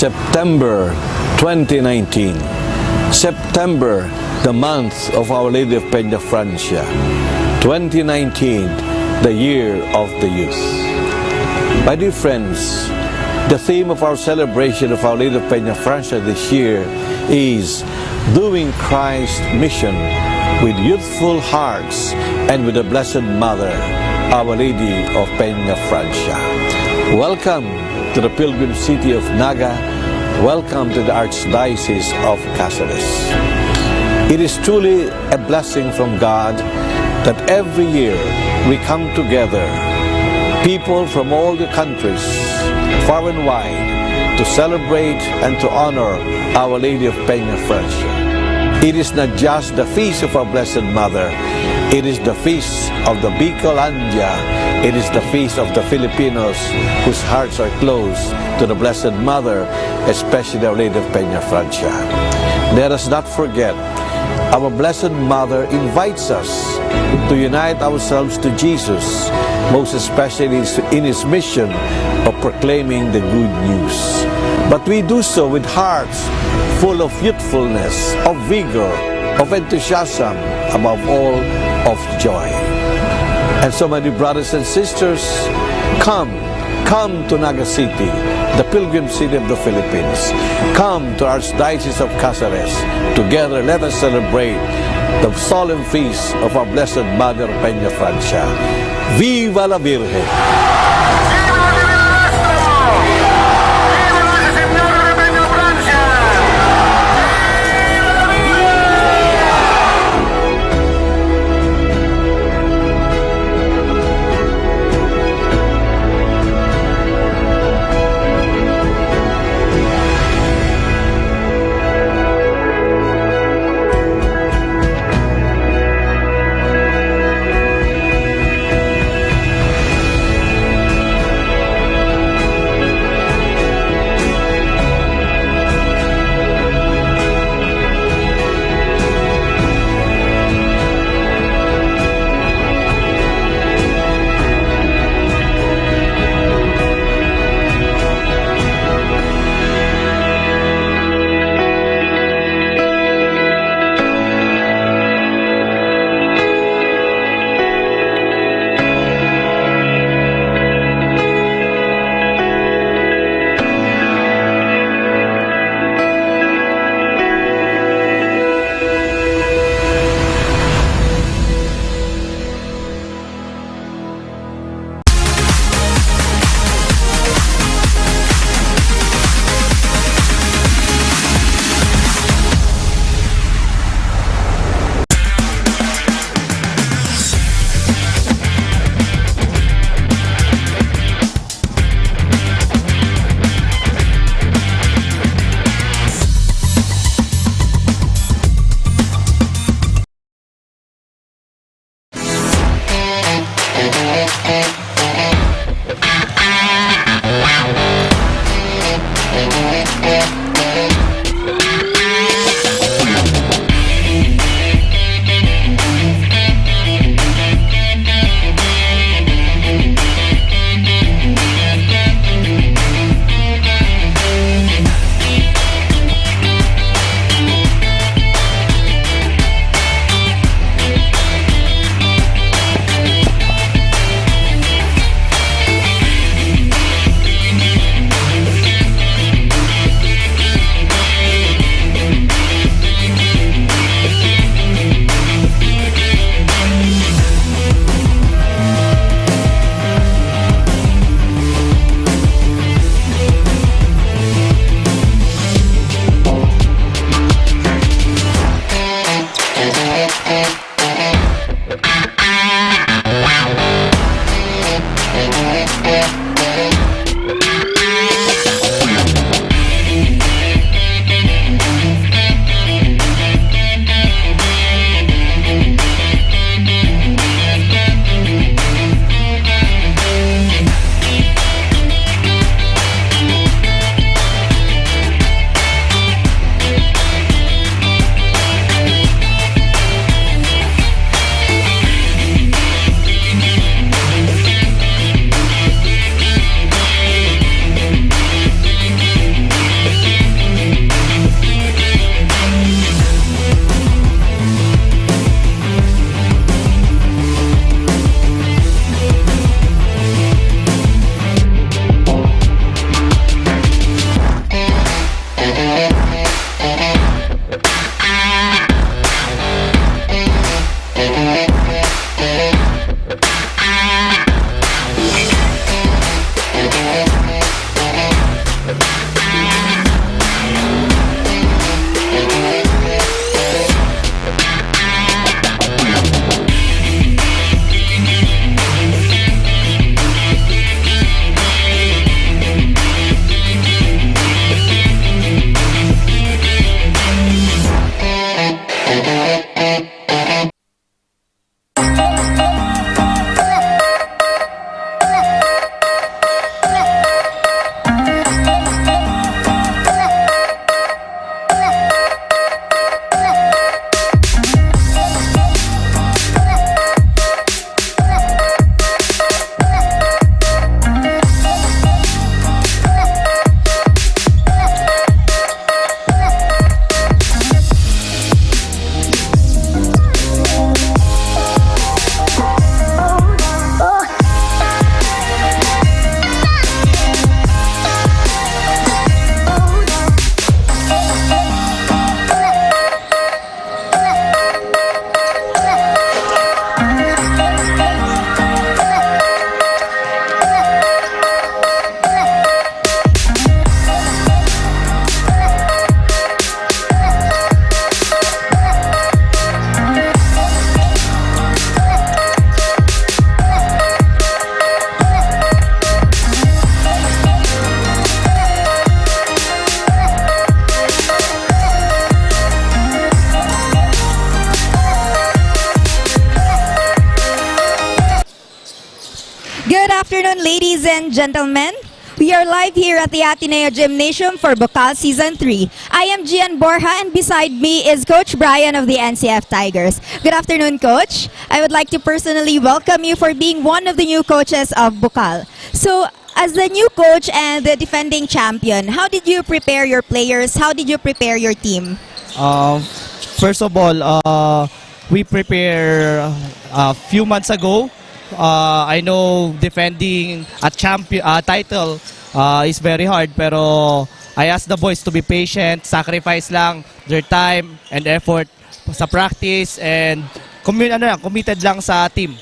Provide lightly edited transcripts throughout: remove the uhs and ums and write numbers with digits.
September 2019. September, the month of Our Lady of Peña Francia. 2019, the year of the youth. My dear friends, the theme of our celebration of Our Lady of Peña Francia this year is doing Christ's mission with youthful hearts and with the Blessed Mother, Our Lady of Peña Francia. Welcome to the pilgrim city of Naga. Welcome to the Archdiocese of Cáceres. It is truly a blessing from God that every year we come together, people from all the countries, far and wide, to celebrate and to honor Our Lady of Peña Francia. It is not just the feast of our Blessed Mother, it is the feast of the Bicol. It is the feast of the Filipinos whose hearts are close to the Blessed Mother, especially Our Lady of Peña Francia. Let us not forget, our Blessed Mother invites us to unite ourselves to Jesus, most especially in His mission of proclaiming the good news. But we do so with hearts full of youthfulness, of vigor, of enthusiasm, above all, of joy. And so, my dear brothers and sisters, come to Naga City, the pilgrim city of the Philippines. Come to Archdiocese of Cáceres. Together, let us celebrate the solemn feast of our Blessed Mother Peña Francia. Viva la Virgen! afternoon, ladies and gentlemen. We are live here at the ADNU Gymnasium for BUCAL Season 3. I am Gian Borja and beside me is Coach Brian of the NCF Tigers. Good afternoon, Coach. I would like to personally welcome you for being one of the new coaches of BUCAL. So, as the new coach and the defending champion, how did you prepare your players? How did you prepare your team? First of all, we prepare a few months ago. I know defending a champion title is very hard, pero I ask the boys to be patient, sacrifice lang their time and effort sa practice and committed lang sa team.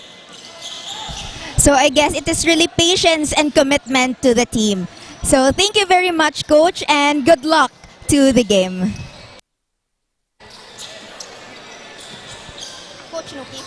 So I guess it is really patience and commitment to the team. So thank you very much, Coach, and good luck to the game. Coach Nuki.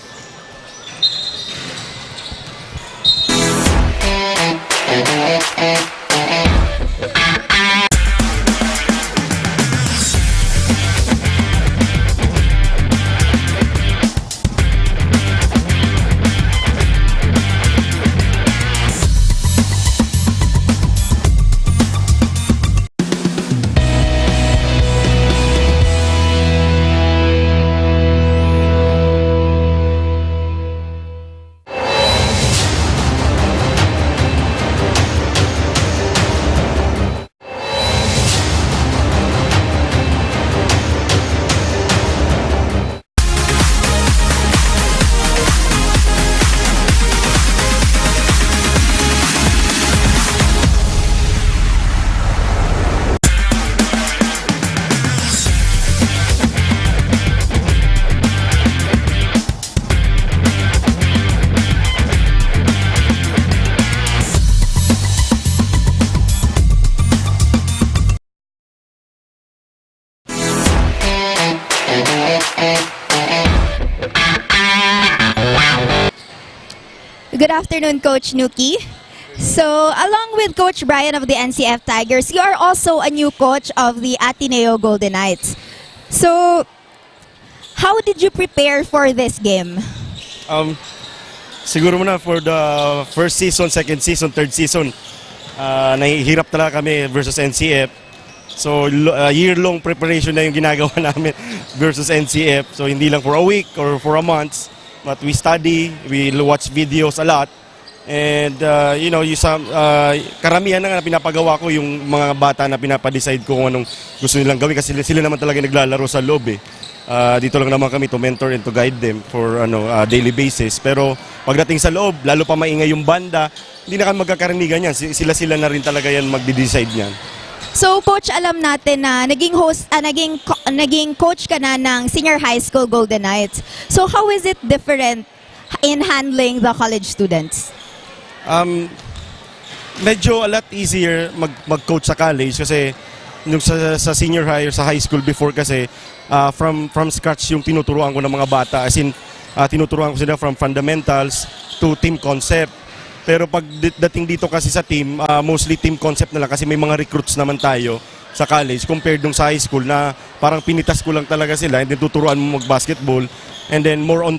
Good afternoon, Coach Nuki. So, along with Coach Brian of the NCF Tigers, you are also a new coach of the Ateneo Golden Knights. So, how did you prepare for this game? Siguro muna for the first season, second season, third season, nahihirap talaga kami versus NCF. So, year-long preparation na yung ginagawa namin versus NCF. So, hindi lang for a week or for a month. But we study, we watch videos a lot, and karamihan na nga pinapagawa ko yung mga bata na pinapadecide ko kung anong gusto nilang gawin kasi sila naman talaga naglalaro sa loob eh. Dito lang naman kami to mentor and to guide them for daily basis. Pero pagdating sa loob, lalo pa maingay yung banda, hindi na kami magkakaranigan yan. Sila-sila na rin talaga yan magde-decide yan. So, Coach, alam natin na naging coach ka na ng senior high school Golden Knights. So, how is it different in handling the college students? Medyo a lot easier mag-coach sa college kasi yung sa senior high or sa high school before kasi from scratch yung tinuturuan ko ng mga bata. As in, tinuturuan ko sila from fundamentals to team concept. Pero pag dating dito kasi sa team, mostly team concept na lang kasi may mga recruits naman tayo sa college compared nung sa high school na parang pinitas ko lang talaga sila and then tuturuan mo mag-basketball and then more on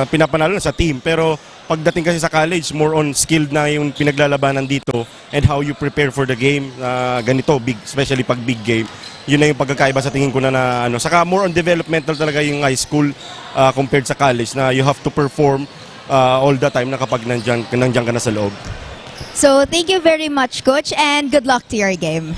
pinapanalo na sa team. Pero pagdating kasi sa college, more on skilled na yung pinaglalabanan dito and how you prepare for the game, ganito, especially pag big game. Yun na yung pagkakaiba sa tingin ko na Saka more on developmental talaga yung high school compared sa college na you have to perform all the time na kapag nandiyan ka na sa loob. So, thank you very much, Coach, and good luck to your game.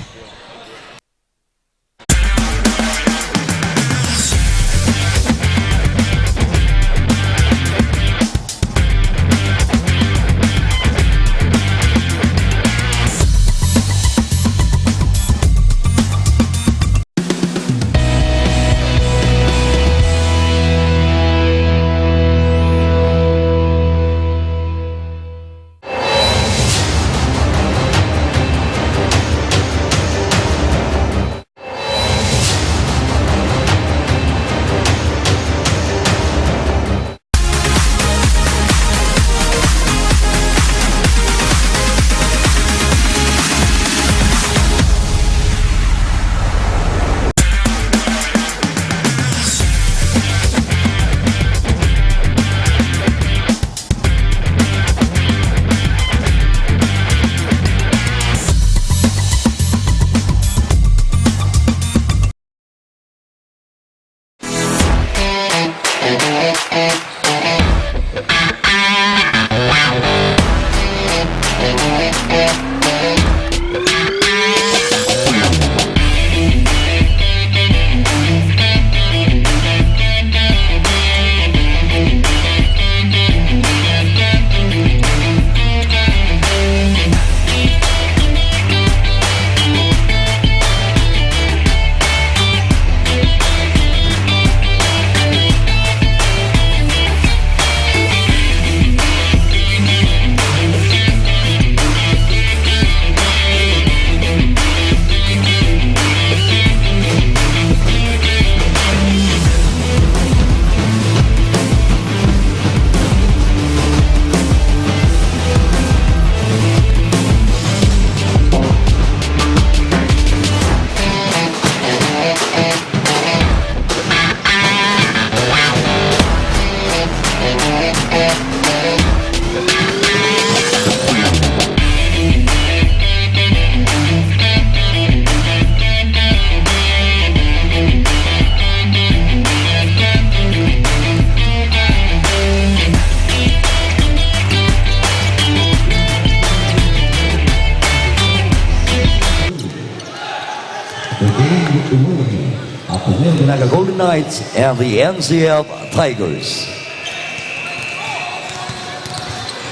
Ateneo Golden Knights and the NCF Tigers.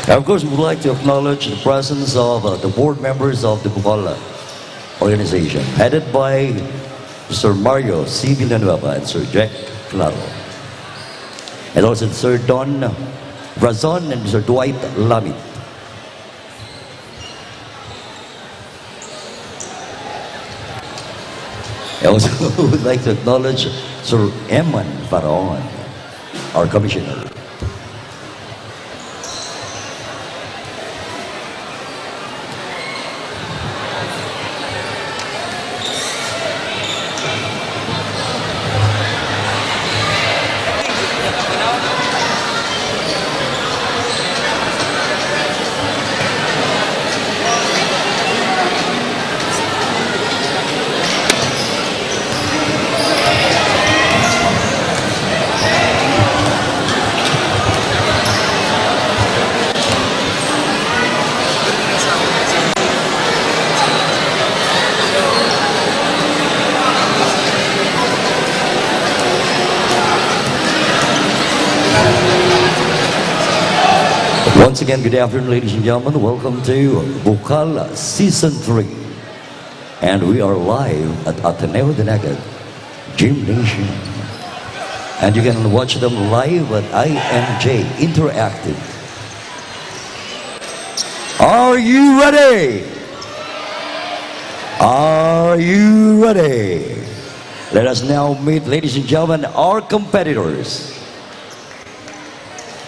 Of course, we would like to acknowledge the presence of the board members of the BUCAL organization, headed by Sir Mario C. Villanueva and Sir Jack Claro. And also Sir Don Razon and Sir Dwight Lamit. I also would like to acknowledge Sir Eman Faraon, our commissioner. Once again, good afternoon, ladies and gentlemen. Welcome to BUCAL Season 3. And we are live at Ateneo Gymnasium. And you can watch them live at IMJ Interactive. Are you ready? Are you ready? Let us now meet, ladies and gentlemen, our competitors.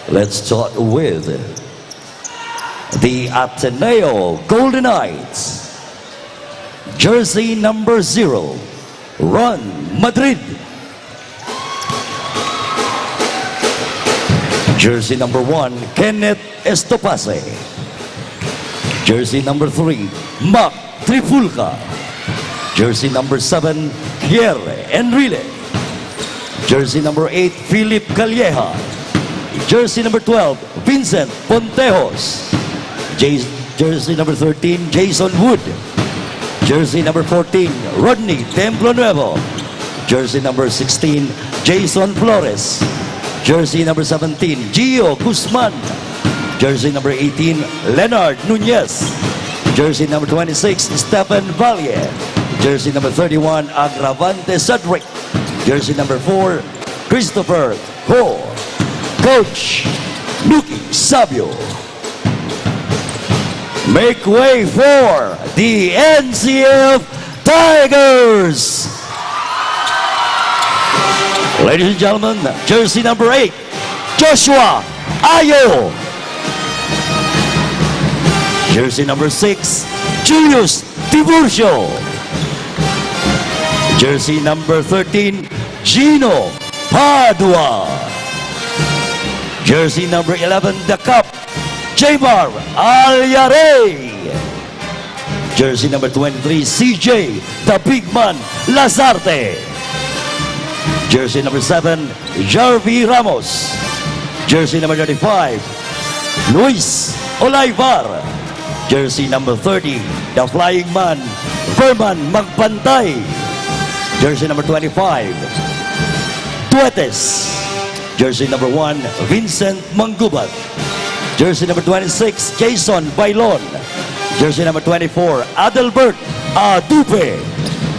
Let's start with the Ateneo Golden Knights. Jersey number 0, Ron Madrid. Jersey number 1, Kenneth Estopase. Jersey number 3, Mac Trifulca. Jersey number 7, Pierre Enrile. Jersey number 8, Philip Calleja. Jersey number 12, Vincent Pontejos. Jersey number 13, Jason Wood. Jersey number 14, Rodney Templo Nuevo. Jersey number 16, Jason Flores. Jersey number 17, Gio Guzman. Jersey number 18, Leonard Nunez. Jersey number 26, Stephen Valle. Jersey number 31, Agravante Cedric. Jersey number 4, Christopher Ho. Coach Nuki Sabio. Make way for the NCF Tigers. Ladies and gentlemen, jersey number 8, Joshua Ayo. Jersey number 6, Julius Tiburcio. Jersey number 13, Gino Padua. Jersey number 11, the Cup, Jamar Alyare. Jersey number 23, CJ, the Big Man, Lazarte. Jersey number 7, Jarvi Ramos. Jersey number 35, Luis Olaivar. Jersey number 30, the Flying Man, Verman Magpantay. Jersey number 25, Duetes. Jersey number 1, Vincent Mangubat. Jersey number 26, Jason Bailon. Jersey number 24, Adelbert Adupe.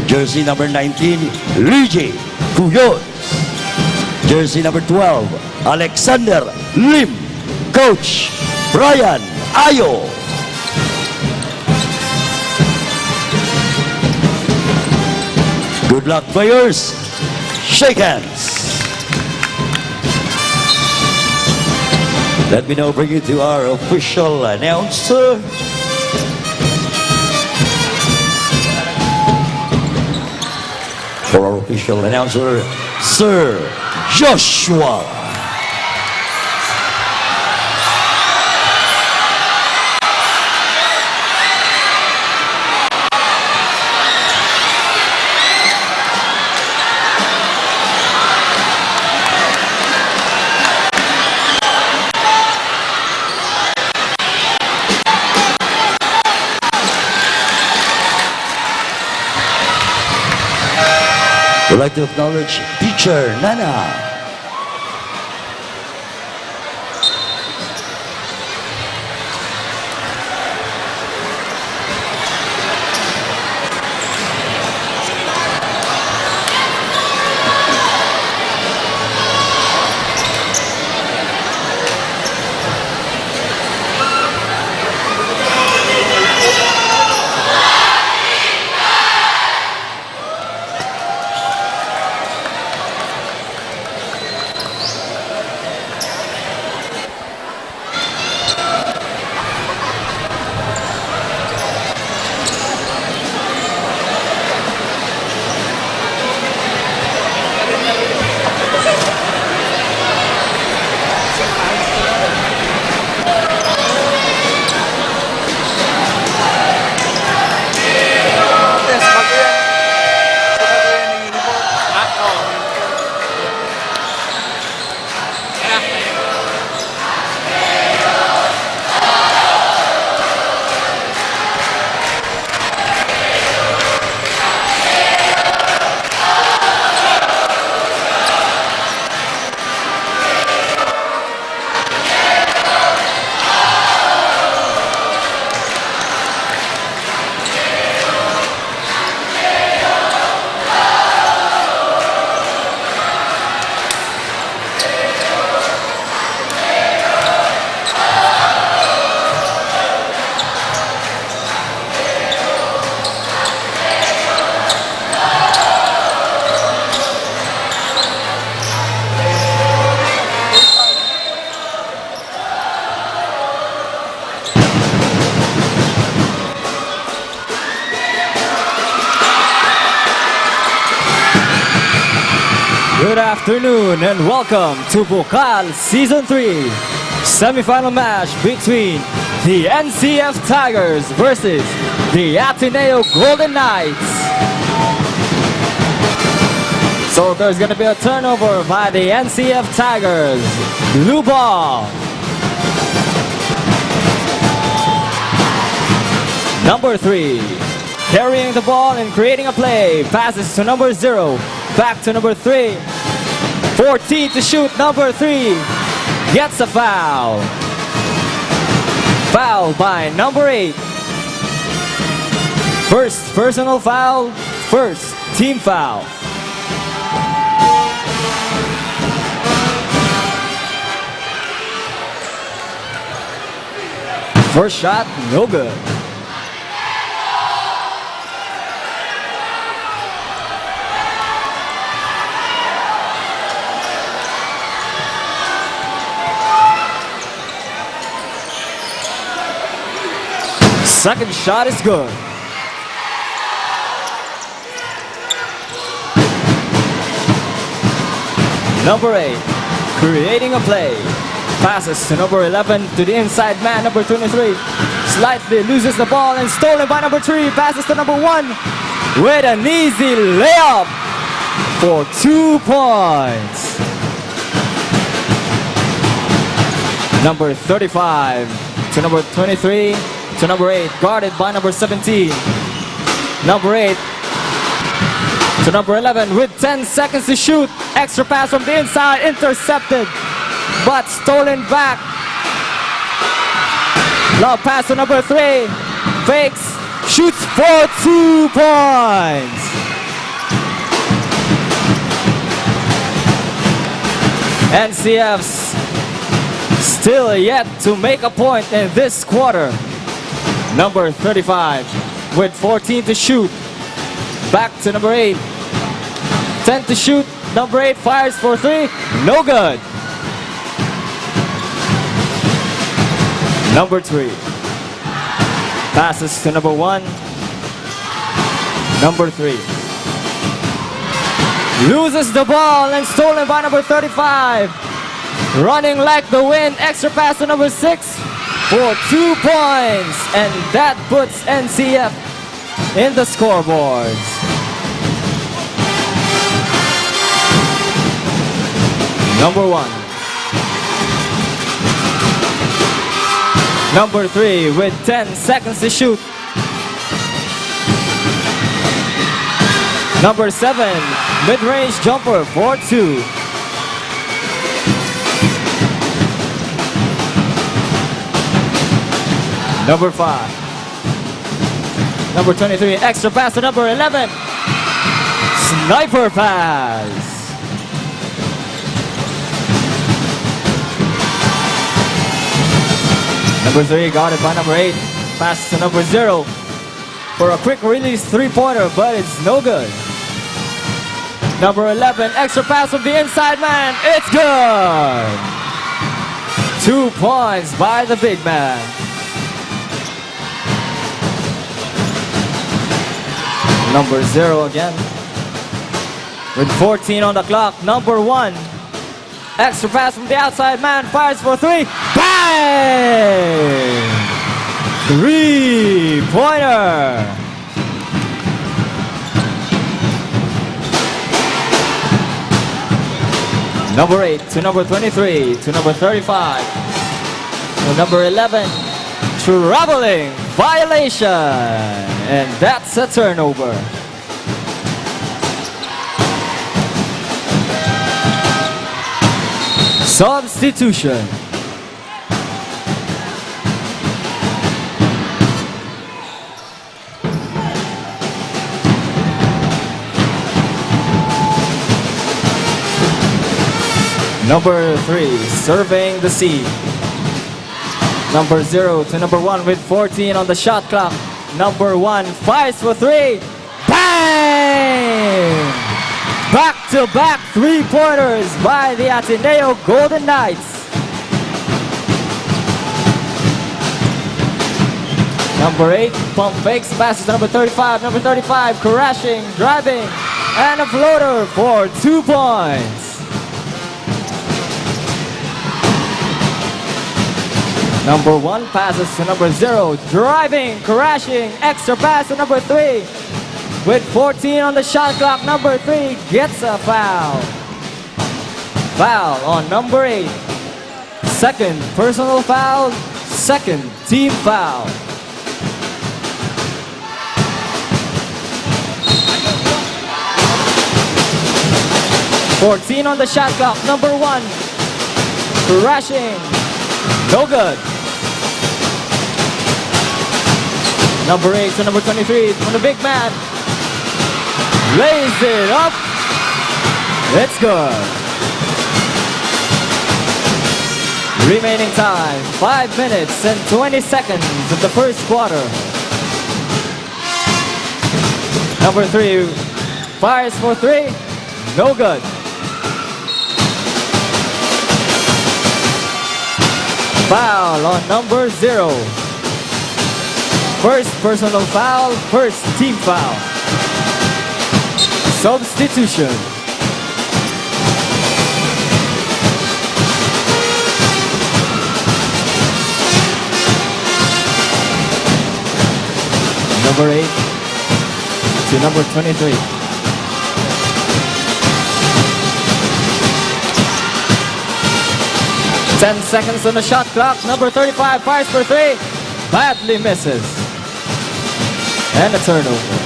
Jersey number 19, Luigi Cuyos. Jersey number 12, Alexander Lim. Coach Brian Ayo. Good luck, players. Shake hands. Let me now bring you to our official announcer. For our official announcer, Sir Joshua. We'd like to acknowledge Teacher Nana. Good afternoon and welcome to BUCAL Season 3 semifinal match between the NCF Tigers versus the ADNU Golden Knights. So there's going to be a turnover by the NCF Tigers. Blue ball. Number 3, carrying the ball and creating a play. Passes to number 0. Back to number 3. 14 to shoot. Number 3 gets a foul. Foul by number 8. First personal foul. First team foul. First shot, no good. Second shot is good. Number 8, creating a play. Passes to number 11 to the inside man, number 23. Slightly loses the ball and stolen by number 3. Passes to number 1 with an easy layup for 2 points. Number 35 to number 23. To number 8, guarded by number 17. Number 8 to number 11 with 10 seconds to shoot. Extra pass from the inside, intercepted, but stolen back. Lob pass to number 3. Fakes, shoots for 2 points. NCF's still yet to make a point in this quarter. Number 35 with 14 to shoot. Back to number 8. 10 to shoot. Number 8 fires for 3. No good. Number 3. Passes to number 1. Number 3. Loses the ball and stolen by number 35. Running like the wind. Extra pass to number 6. For 2 points, and that puts NCF in the scoreboards. Number 1. Number 3 with 10 seconds to shoot. Number 7, mid-range jumper for 2. Number 5. Number 23, extra pass to number 11. Sniper pass. Number 3, guarded by number 8. Pass to number 0 for a quick release three-pointer, but it's no good. Number 11, extra pass from the inside man. It's good. 2 points by the big man. Number 0 again. With 14 on the clock, number 1. Extra pass from the outside man, fires for 3. Bang! 3-pointer. Number 8 to number 23 to number 35. To number 11, traveling violation. And that's a turnover. Substitution. Number 3, serving the seed. Number 0 to number 1 with 14 on the shot clock. Number 1 fires for 3. Bang! Back-to-back 3-pointers by the Ateneo Golden Knights. Number 8, pump fakes, passes to number 35. Number 35, crashing, driving, and a floater for 2 points. Number 1 passes to number 0, driving, crashing, extra pass to number 3. With 14 on the shot clock, number 3 gets a foul. Foul on number 8. Second personal foul, second team foul. "14 on the shot clock, number 1. Crashing, no good. Number 8 to number 23 from the big man. Lays it up. It's good. Remaining time, 5 minutes and 20 seconds of the first quarter. Number 3 fires for 3. No good. Foul on number 0. First personal foul, first team foul. Substitution. Number 8 to number 23. Ten seconds on the shot clock. Number 35 fires for 3. Badly misses. And a turnover.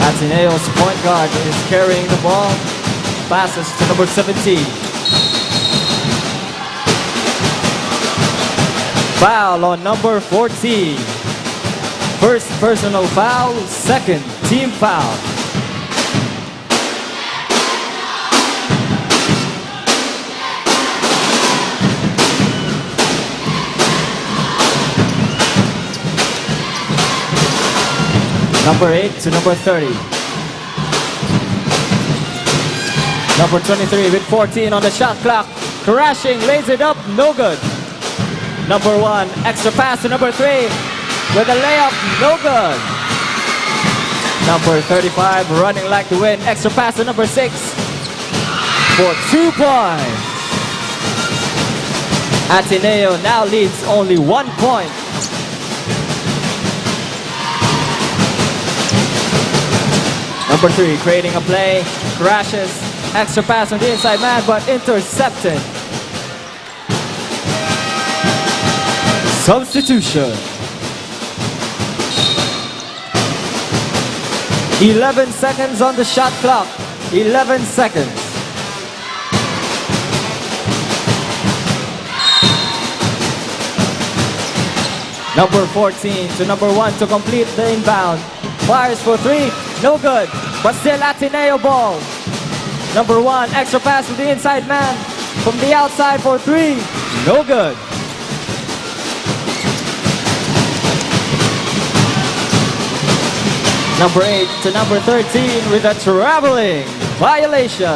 Ateneo's point guard is carrying the ball. Passes to number 17. Foul on number 14. First personal foul, second team foul. Number 8 to number 30. Number 23 with 14 on the shot clock. Crashing, lays it up, no good. Number 1, extra pass to number 3. With a layup, no good. Number 35 running like the wind. Extra pass to number 6 for 2 points. Ateneo now leads only 1 point. Number 3 creating a play, crashes, extra pass on the inside man, but intercepted. Substitution. 11 seconds on the shot clock. 11 seconds. Number 14 to number 1 to complete the inbound. Fires for 3. No good. But still Ateneo ball. Number 1, extra pass to the inside man. From the outside for 3. No good. Number 8 to number 13 with a traveling violation.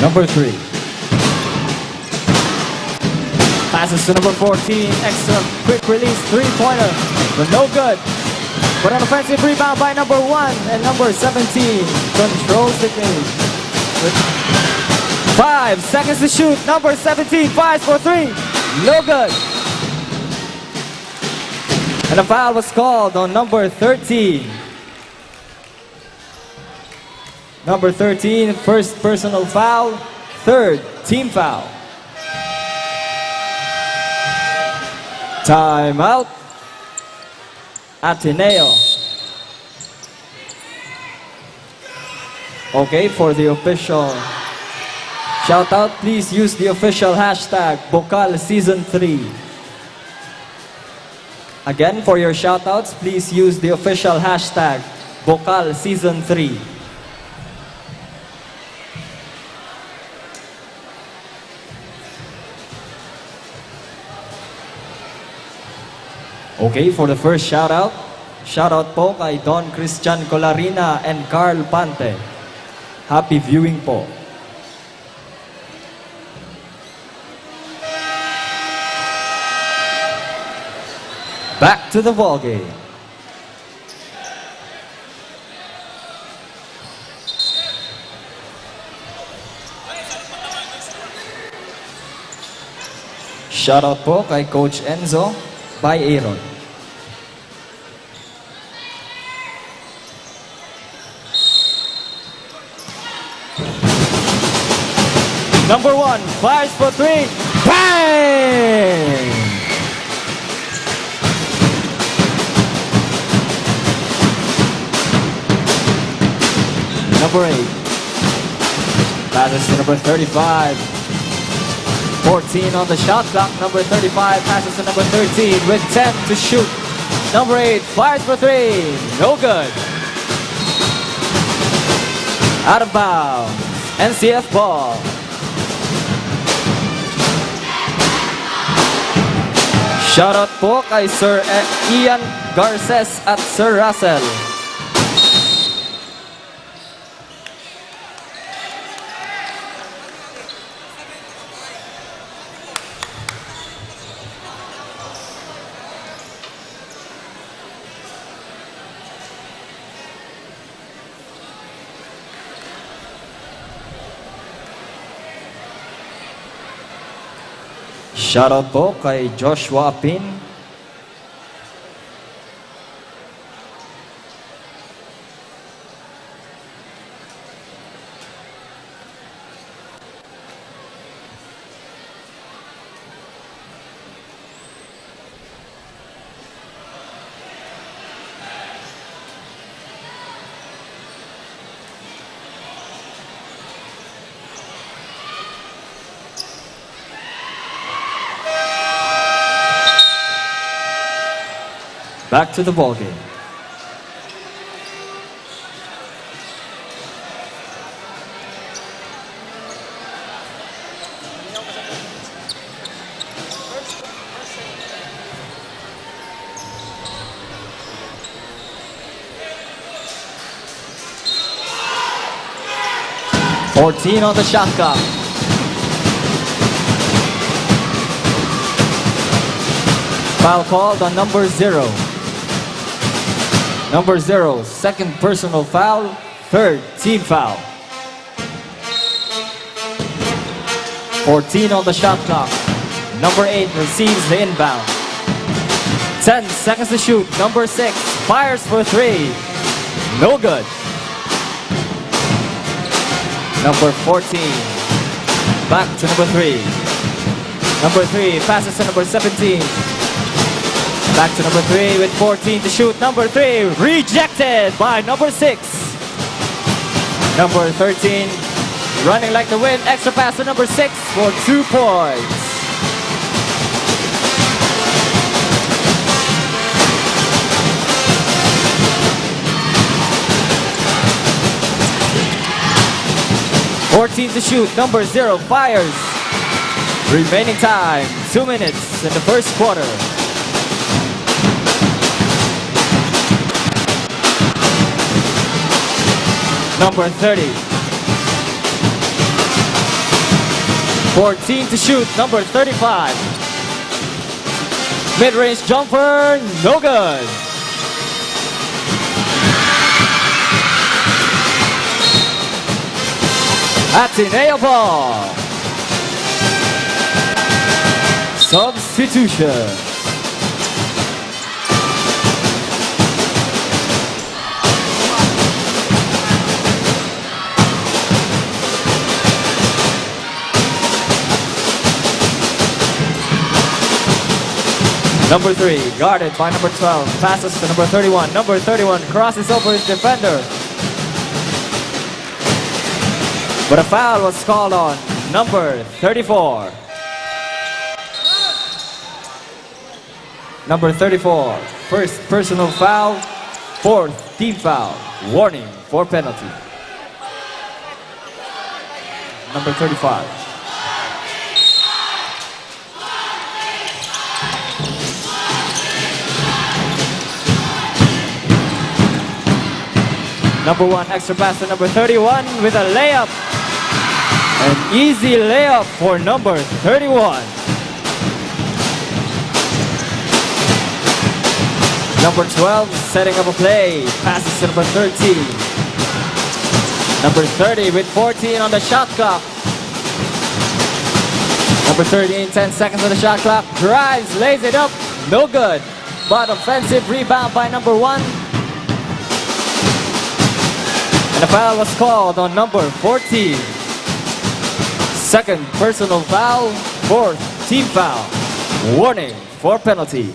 Number 3. Passes to number 14, extra quick release three-pointer, but no good. But an offensive rebound by number 1 and number 17 controls the game. With 5 seconds to shoot, number 17 fires for 3, no good. And a foul was called on number 13. Number 13, first personal foul, third team foul. Timeout. Ateneo. Okay, for the official shout out, please use the official hashtag BUCAL Season 3. Again, for your shout outs, please use the official hashtag BUCAL Season 3. Okay, for the first shoutout po kay Don Christian Colarina and Carl Pante. Happy viewing po. Back to the ball game. Shoutout po kay Coach Enzo by Aaron. Number 1 fires for 3. Bang! Number 8 passes to number 35. 14 on the shot clock. Number 35 passes to number 13 with 10 to shoot. Number 8 fires for 3. No good. Out of bounds. NCF ball. Shoutout po kay Sir Ian Garces at Sir Russell. Shoutout po kay Joshua Pin. Back to the ball game. .14 on the shot clock. Foul called on number 0. Number 0, second personal foul, third team foul. 14 on the shot clock. Number 8 receives the inbound. 10 seconds to shoot. Number 6 fires for 3. No good. Number 14. Back to number 3. Number 3 passes to number 17. Back to number 3 with 14 to shoot. Number 3 rejected by number 6. Number 13 running like the wind. Extra pass to number 6 for 2 points. To shoot. Number 0 fires. Remaining time 2 minutes in the first quarter. Number 30. 14 to shoot. Number 35. Mid-range jumper, no good. ADNU ball. Substitution. Number 3, guarded by number 12, passes to number 31. Number 31 crosses over his defender. But a foul was called on number 34. Number 34, first personal foul, fourth team foul. Warning for penalty. Number 35. Number 1 extra pass to number 31 with a layup. An easy layup for number 31. Number 12 setting up a play. Passes to number 13. Number 30 with 14 on the shot clock. Number 13, 10 seconds on the shot clock. Drives, lays it up. No good. But offensive rebound by number 1. And a foul was called on number 14. Second personal foul, fourth team foul. Warning for penalty.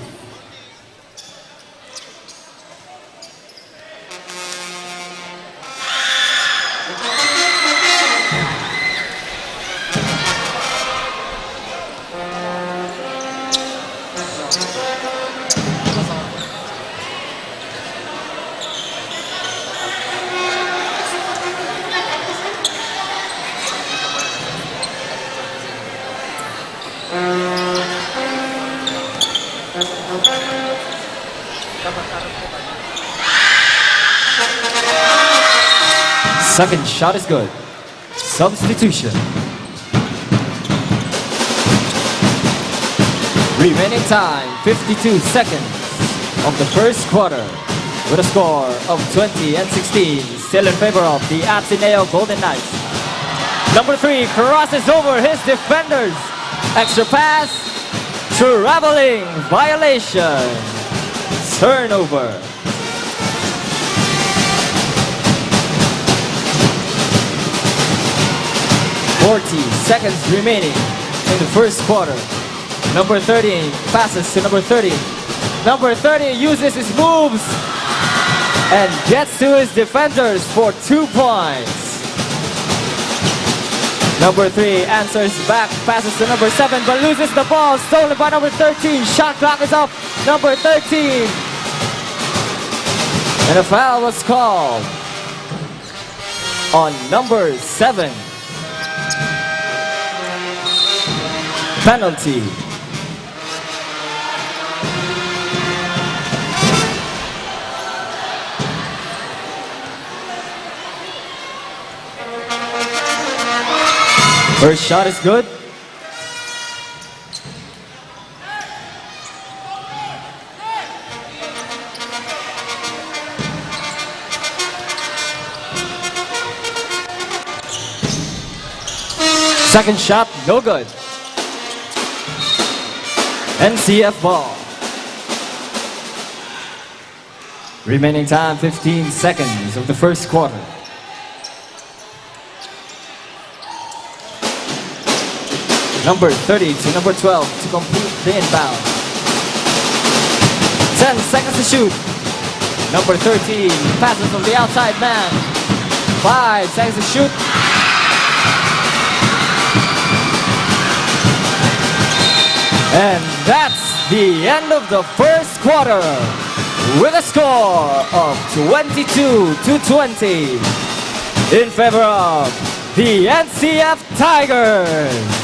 Second shot is good. Substitution. Remaining time, 52 seconds of the first quarter. With a score of 20 and 16, still in favor of the ADNU Golden Knights. Number 3 crosses over his defenders. Extra pass, traveling violation. Turnover. 40 seconds remaining in the first quarter. Number 13 passes to number 30. Number 30 uses his moves and gets to his defenders for 2 points. Number 3 answers back, passes to number 7 but loses the ball. Stolen by number 13. Shot clock is up. Number 13. And a foul was called on number 7. Penalty. First shot is good. Second shot, no good. NCF ball. Remaining time 15 seconds of the first quarter. Number 30 to number 12 to complete the inbound. 10 seconds to shoot. Number 13 passes from the outside man. 5 seconds to shoot. And that's the end of the first quarter with a score of 22-20 in favor of the NCF Tigers.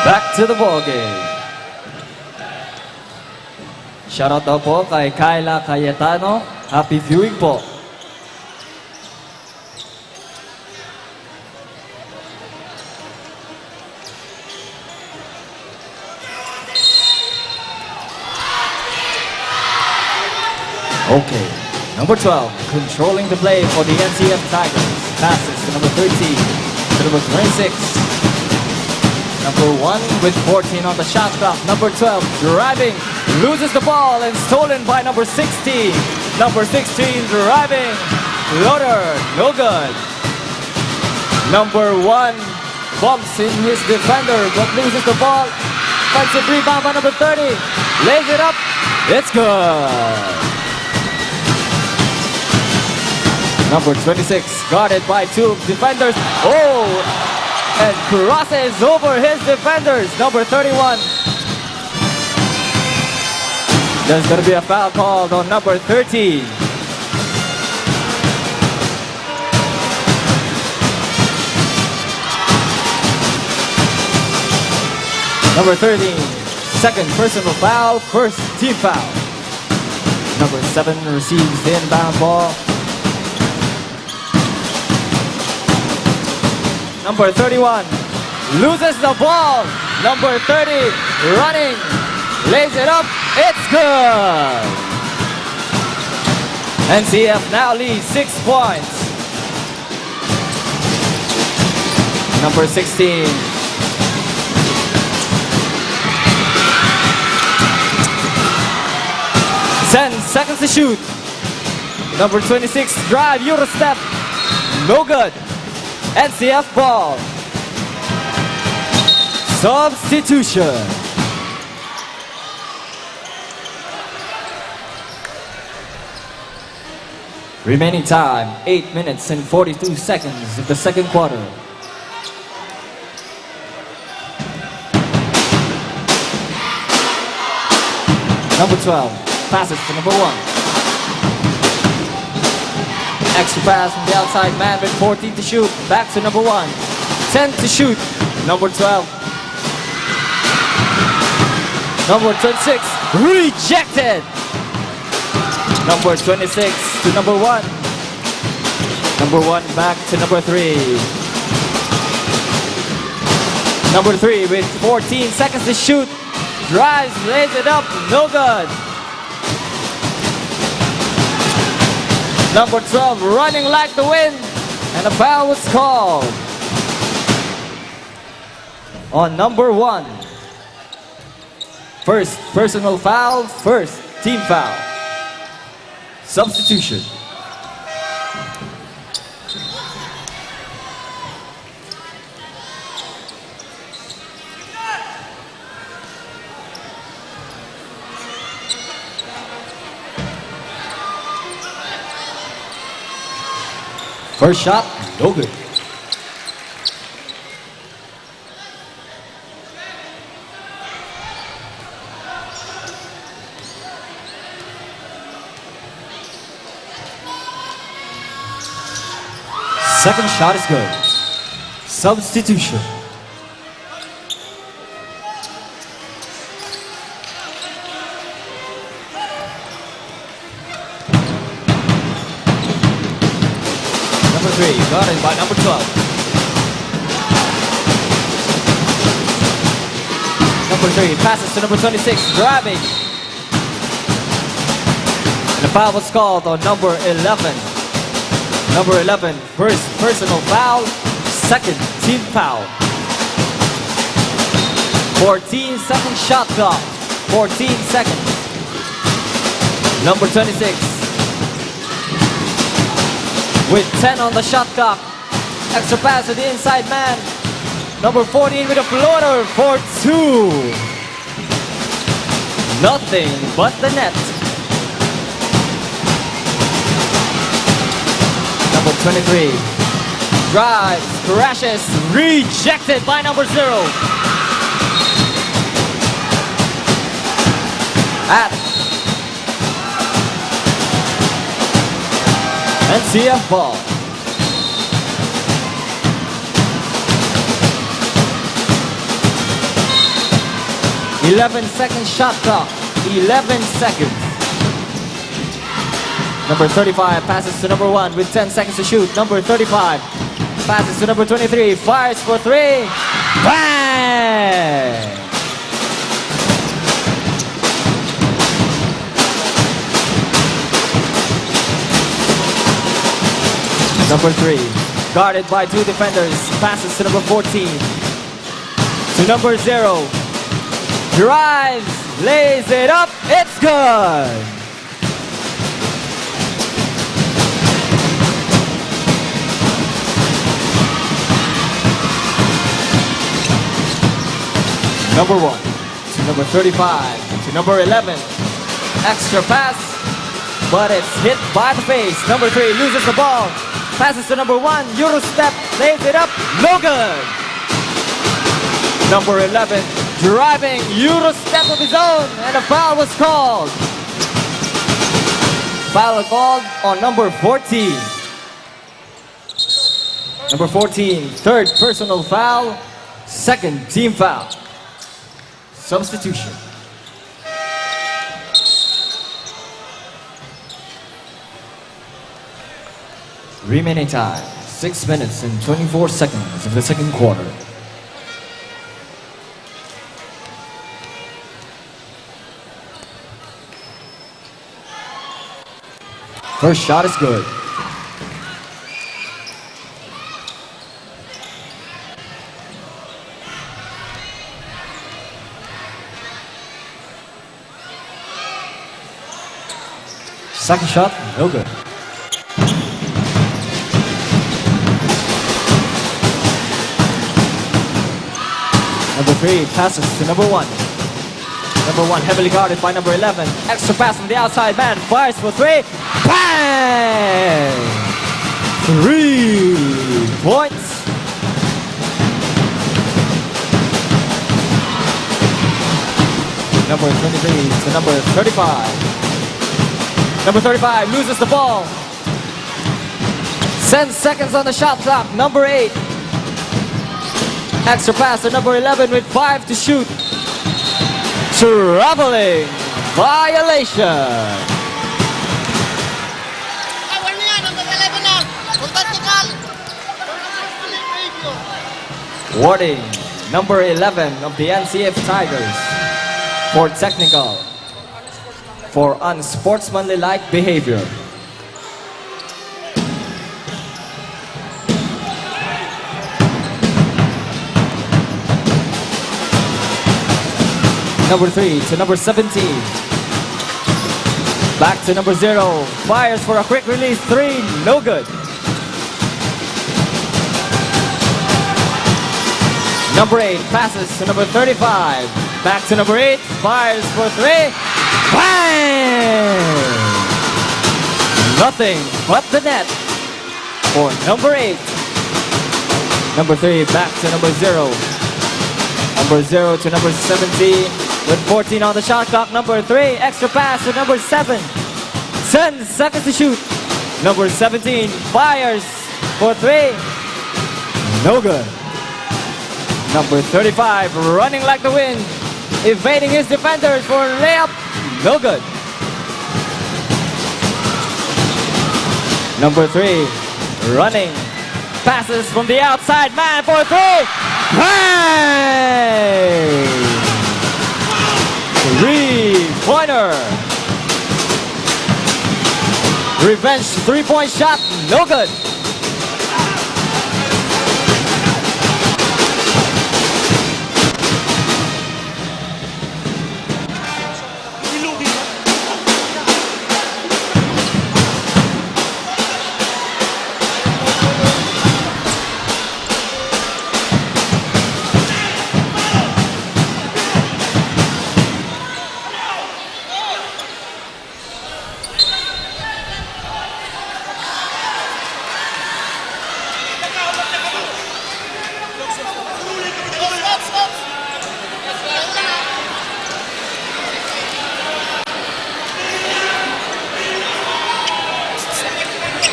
Back to the ball game. Shoutout daw po kay Kyla Cayetano. Happy viewing po. Okay, number 12, controlling the play for the NCF Tigers. Passes to number 13, to number 26. Number 1 with 14 on the shot clock. Number 12 driving, loses the ball and stolen by number 16. Number 16 driving, floater, no good. Number 1 bumps in his defender but loses the ball. Finds a rebound by number 30. Lays it up, it's good. Number 26 guarded by 2 defenders. Oh! And crosses over his defenders. Number 31. There's going to be a foul called on number 13. Number 13. Second personal foul. First team foul. Number 7 receives the inbound ball. Number 31 loses the ball. Number 30 running, lays it up, it's good. NCF now leads 6 points. Number 16. Seconds to shoot. Number 26 drive, Eurostep, no good. NCF ball. Substitution. Remaining time, 8 minutes and 42 seconds of the second quarter. Number 12 passes to number 1. Extra pass from the outside man with 14 to shoot. Back to number 1. 10 to shoot. Number 12. Number 26. Rejected. Number 26 to number 1. Number 1 back to number 3. Number 3 with 14 seconds to shoot. Drives, lays it up. No good. Number 12 running like the wind, and a foul was called on number 1. First personal foul, first team foul. Substitution. First shot, no good. Second shot is good. Substitution. Number 3, got it by number 12. Number 3 passes to number 26, driving. And the foul was called on number 11. Number 11, first personal foul, second team foul. 14 second shot clock, 14 seconds. Number 26, with 10 on the shot clock. Extra pass to the inside man. Number 14 with a floater for 2. Nothing but the net. Number 23 drives, crashes, rejected by number 0. At NCF ball. "11-second shot clock, 11 seconds. Number 35 passes to number 1 with 10 seconds to shoot. Number 35 passes to number 23, fires for 3. Bang! Number 3, guarded by 2 defenders, passes to number 14. To number 0, drives, lays it up, it's good! Number 1 to number 35 to number 11. Extra pass, but it's hit by the face. Number 3 loses the ball. Passes to number 1. Euro step, lays it up, no good. Number 11 driving, Euro step of his own, and a foul was called. Foul called on number 14. Number 14, third personal foul, second team foul. Substitution. Remaining time, 6 minutes and 24 seconds of the second quarter. First shot is good. Second shot, no good. Number 3 passes to number 1. Number 1 heavily guarded by number 11. Extra pass from the outside man, fires for 3. Bang! 3 points. Number 23 to number 35. Number 35 loses the ball. 10 seconds on the shot clock. Number 8. Extra pass to number 11 with 5 to shoot. Traveling violation. Warning, number 11 of the NCF Tigers for technical, for unsportsmanlike behavior. Number 3 to number 17. Back to number 0. Fires for a quick release 3. No good. Number 8 passes to number 35. Back to number 8. Fires for 3. Bang! Nothing but the net. for number 8. Number 3 back to number 0. Number 0 to number 17 with 14 on the shot clock. Number 3 extra pass to number 7. 10 seconds to shoot. Number 17 fires for 3. No good. Number 35 running like the wind, evading his defenders for layup. No good. Number 3 running, passes from the outside man for 3. Hey! 3-pointer. Revenge 3-point shot. No good.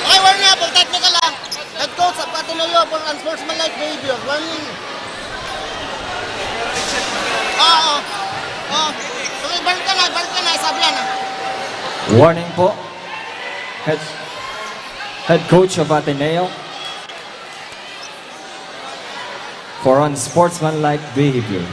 Ay, warning nga, pag technical ah. Head coach at patuloy for unsportsmanlike behavior. Warning. Oo. Oo. Okay, balik ka na, sabi yan ah. Warning po. Head coach of Ateneo for unsportsmanlike behavior.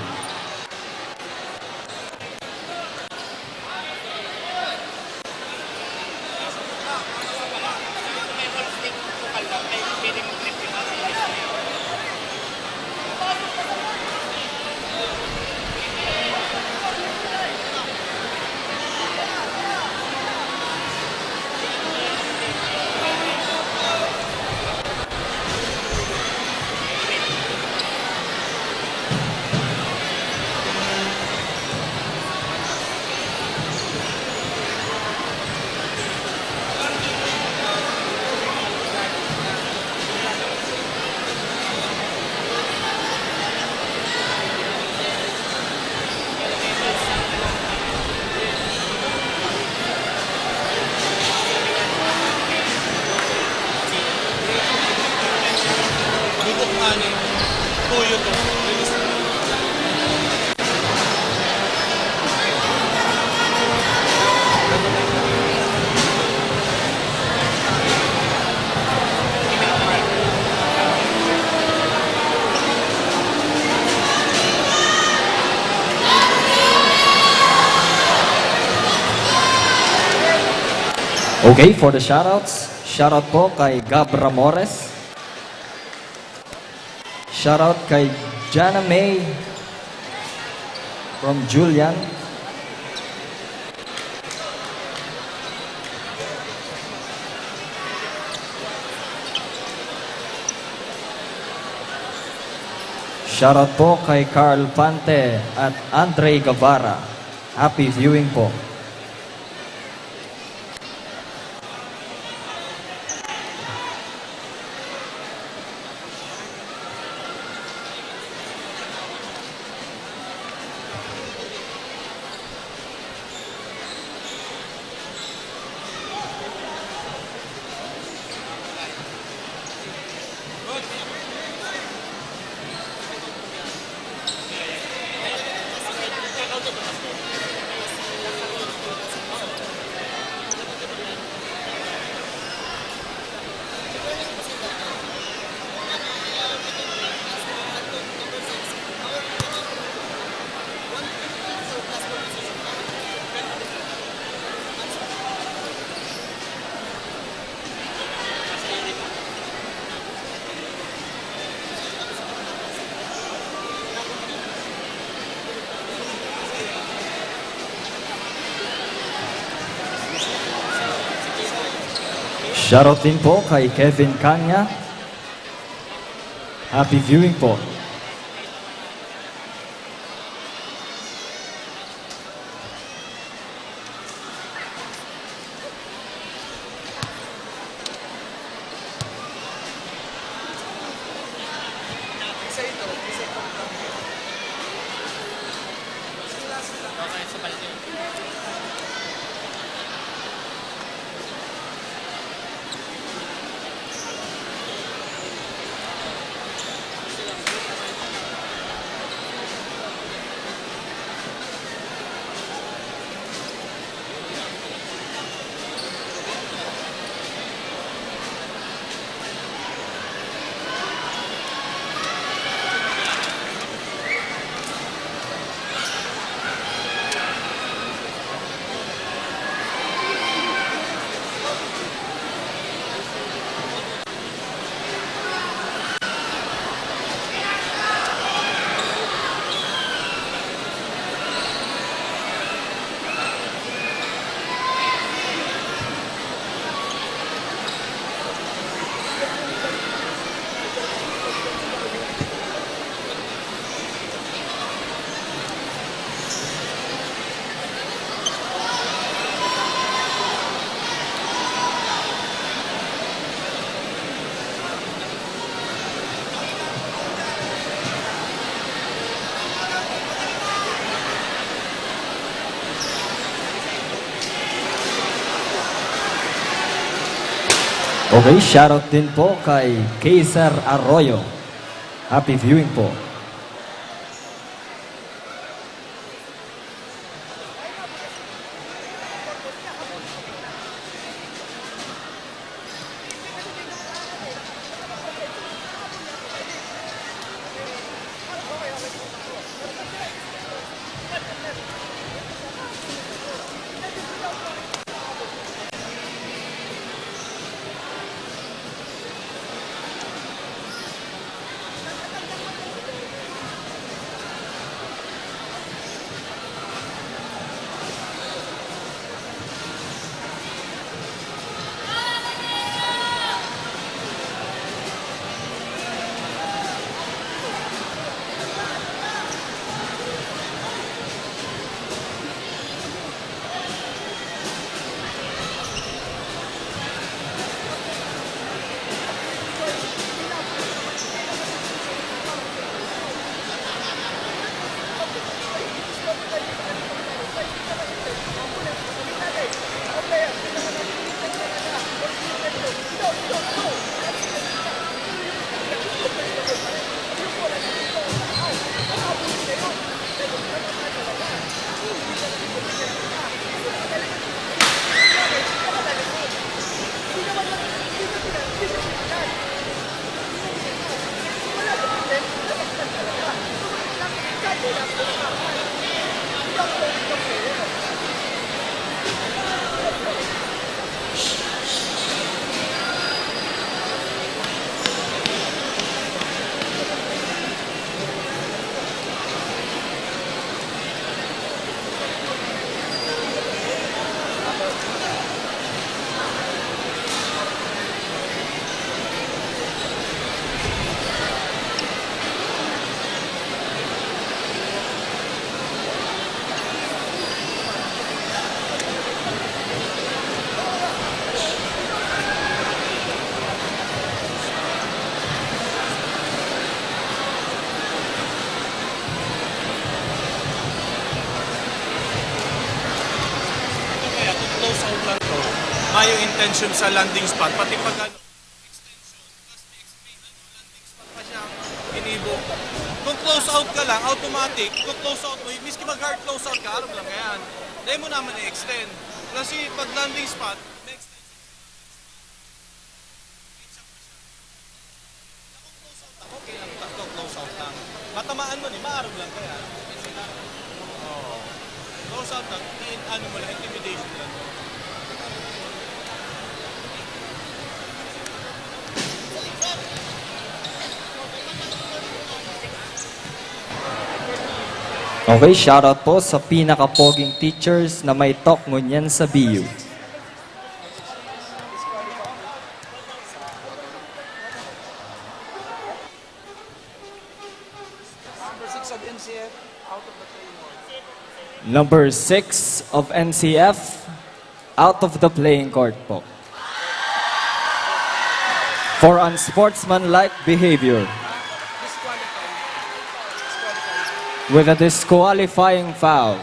Okay, for the shoutouts. Shoutout po kay Gab Ramores. Shoutout kay Jana May from Julian. Shoutout po kay Carl Pante at Andre Guevara. Happy viewing po. Shoutout din po kay Kevin Kanya. Happy viewing po. Okay, shoutout din po kay Kaiser Arroyo. Happy viewing po. Mayo intention sa landing spot, pati pag extension, plus may explain landing spot pa siya, inibo. Kung close out ka lang, automatic, kung close out mo, miski mag-hard close out ka, alam lang yan. Dahil mo naman i-extend. Kasi pag landing spot, may extension. Kung close out lang, okay lang, close out lang. Matamaan mo maaram lang kaya. Oh. Close out lang, ano mo lang, intimidation lang. Okay, shoutout po sa pinaka-poging teachers na may talk ngunyan sa BU. Number 6 of NCF, out of the playing court po. For unsportsmanlike behavior. With a disqualifying foul.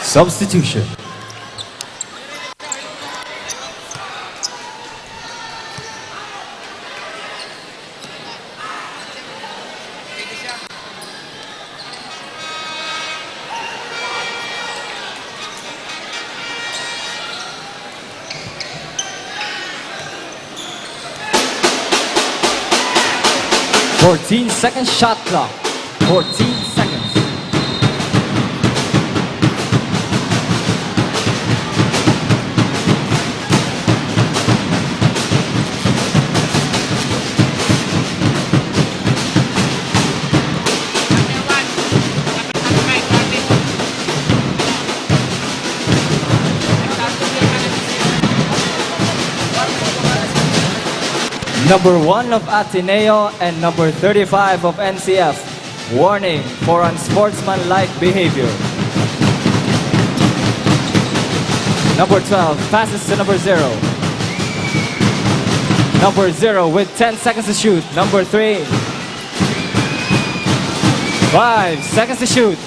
Substitution. Fourteen-second shot clock. 14 seconds. Number 1 of Ateneo and number 35 of NCF. Warning for unsportsmanlike behavior. Number 12 passes to number 0. Number 0 with 10 seconds to shoot. Number 3. 5 seconds to shoot.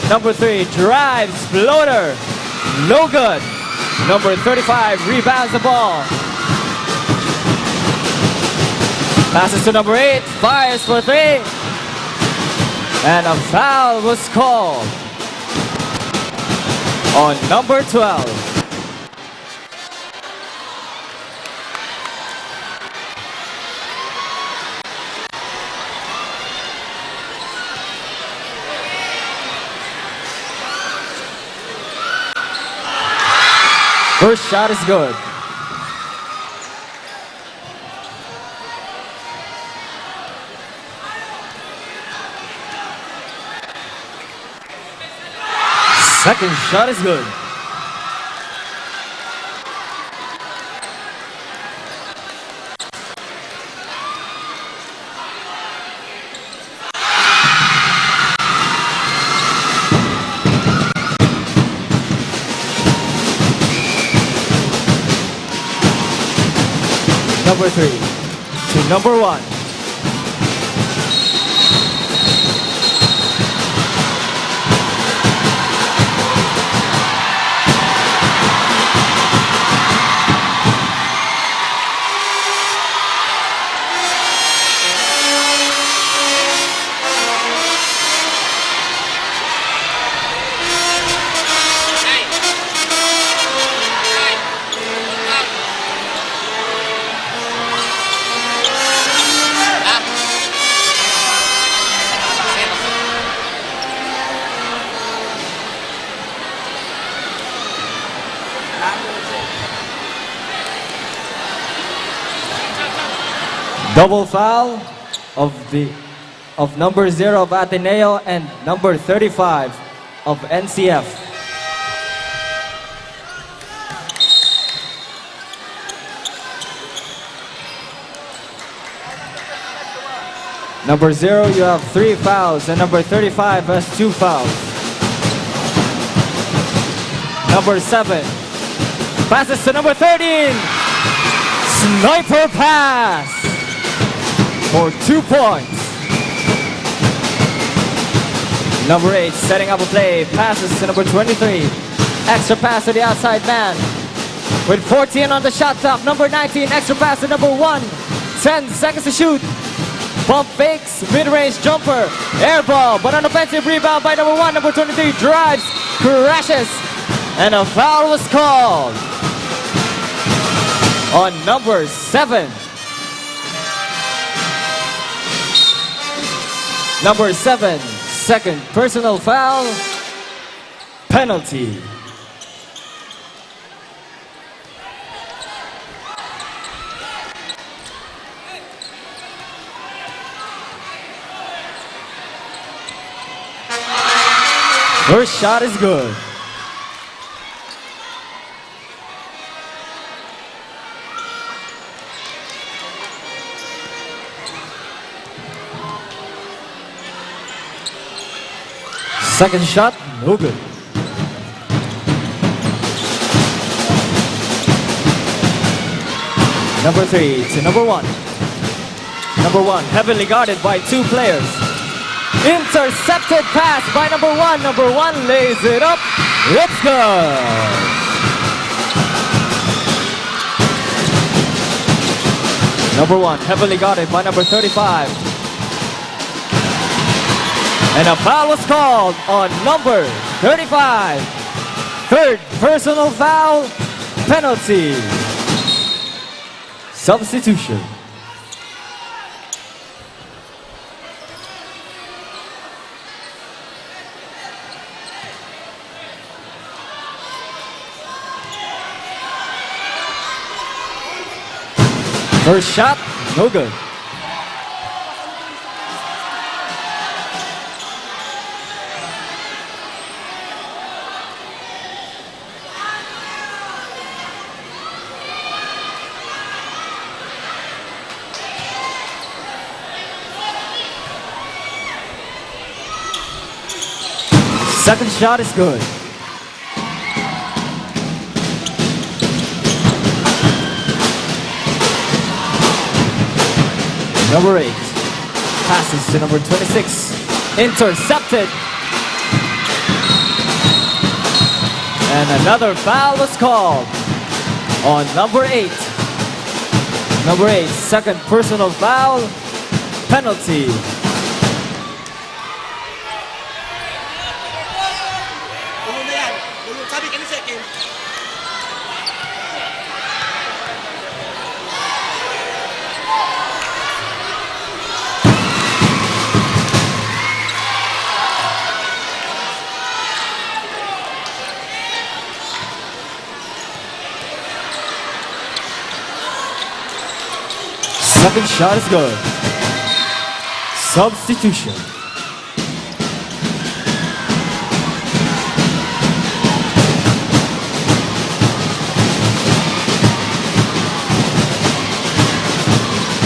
Number 3 drives, floater. No good. Number 35 rebounds the ball. Passes to number 8, fires for 3. And a foul was called on number 12. First shot is good. Second shot is good. Number 3 to number 1. Double foul of number 0 of Ateneo and number 35 of NCF. Number 0, you have 3 fouls, and number 35 has 2 fouls. Number 7 passes to number 13. Sniper pass for 2 points. Number 8 setting up a play, passes to number 23. Extra pass to the outside man. With 14 on the shot clock, number 19, extra pass to number 1. 10 seconds to shoot. Pump fakes, mid-range jumper, air ball, but an offensive rebound by number 1. Number 23 drives, crashes, and a foul was called on number 7. Number 7, second personal foul, penalty. First shot is good. Second shot, no good. Number 3 to number 1. Number 1 heavily guarded by 2 players. Intercepted pass by number 1. Number 1 lays it up. It's good. Number 1 heavily guarded by number 35. And a foul was called on number 35. Third personal foul, penalty. Substitution. First shot, no good. Second shot is good. Number 8 passes to number 26. Intercepted. And another foul was called on number 8. Number 8, second personal foul, penalty. Sabi ka ni second. Second shot is good. Substitution.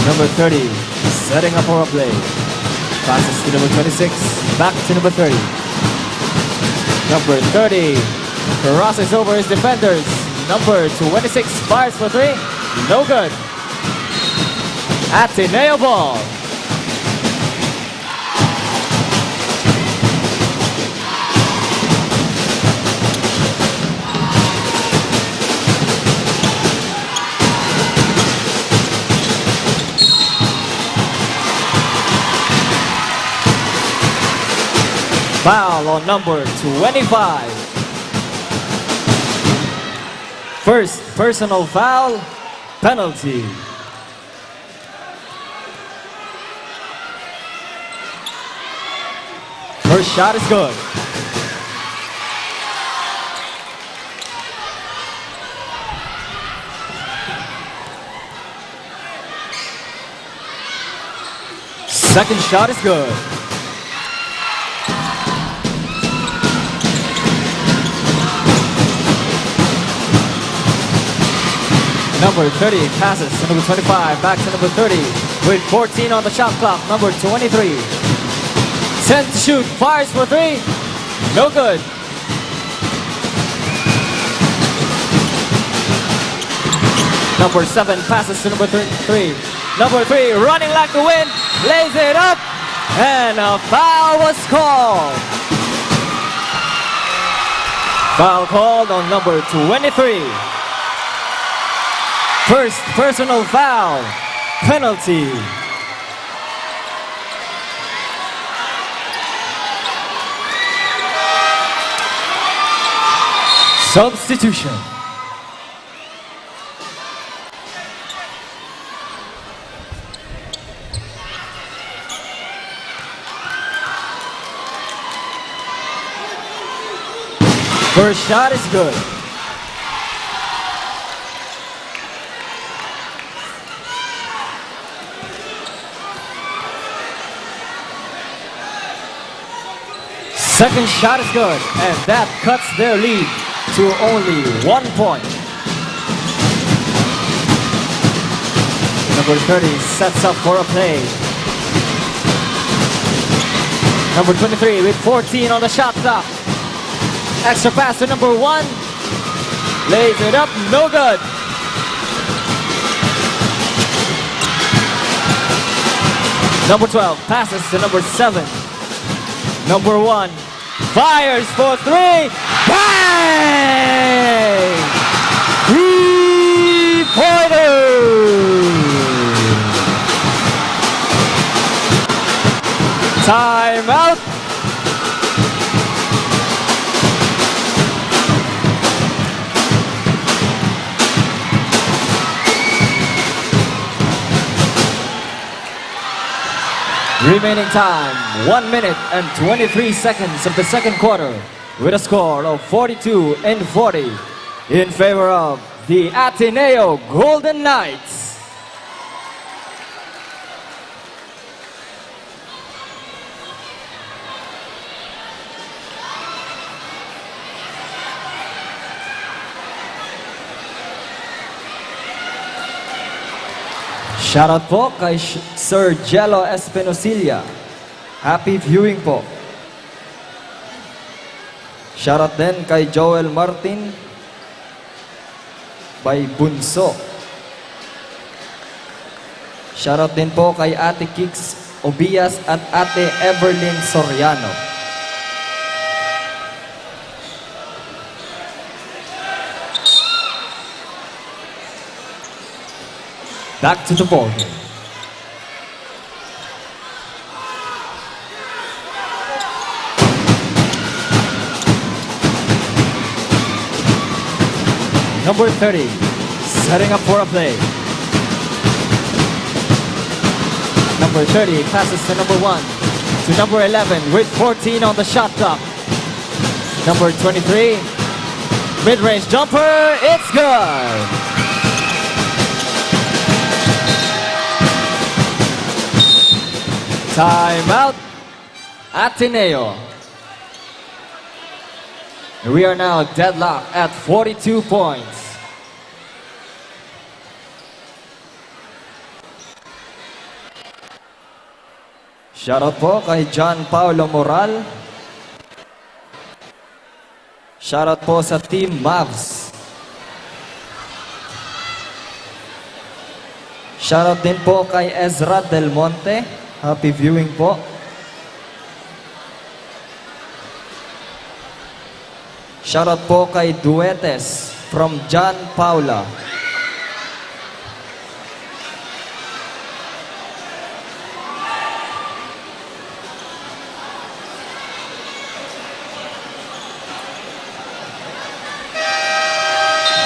Number 30, setting up for a play. Passes to number 26, back to number 30. Number 30 crosses over his defenders. Number 26 fires for 3, no good. ADNU ball. Foul on number 25. First personal foul, penalty. First shot is good. Second shot is good. Number 30 passes to number 25, back to number 30 with 14 on the shot clock. Number 23 sent to shoot, fires for 3, no good. Number 7 passes to number 3. Number 3 running like the wind, lays it up, and a foul was called. Foul called on number 23. First personal foul, penalty. Substitution. First shot is good. Second shot is good, and that cuts their lead to only 1 point. Number 30 sets up for a play. Number 23 with 14 on the shot clock. Extra pass to number 1. Lays it up, no good. Number 12 passes to number 7. Number 1 fires for 3. Bang! 3-pointer! Timeout! Remaining time, 1 minute and 23 seconds of the second quarter, with a score of 42-40 in favor of the Ateneo Golden Knights. Shoutout po kay Sir Jello Espinosilla. Happy viewing po. Shoutout din kay Joel Martin by Bunso. Shoutout din po kay Ate Kix Obias at Ate Everlyn Soriano. Back to the ball game. Number 30, setting up for a play. Number 30 passes to number 1, to number 11 with 14 on the shot clock. Number 23, mid-range jumper, it's good. Timeout, Ateneo. We are now deadlocked at 42 points. Shoutout po kay John Paulo Moral. Shoutout po sa Team Mavs. Shoutout din po kay Ezra Del Monte. Happy viewing po. Shoutout po kay Duetes from John Paula.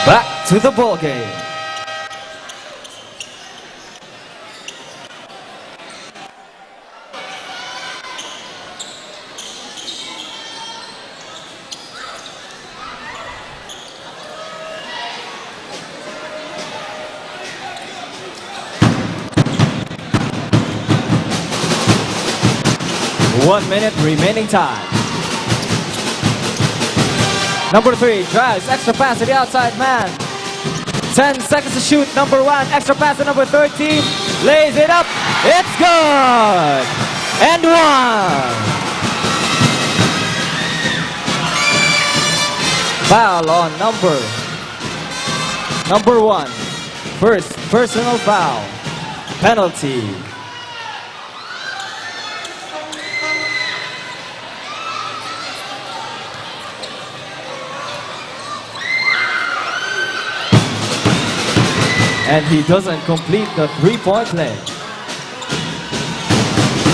Back to the ball game. One minute remaining time. Number 3 drives, extra pass to the outside man. 10 seconds to shoot. Number 1, extra pass to number 13. Lays it up. It's good. And 1. Foul on number 1. First personal foul. Penalty. And he doesn't complete the three-point play.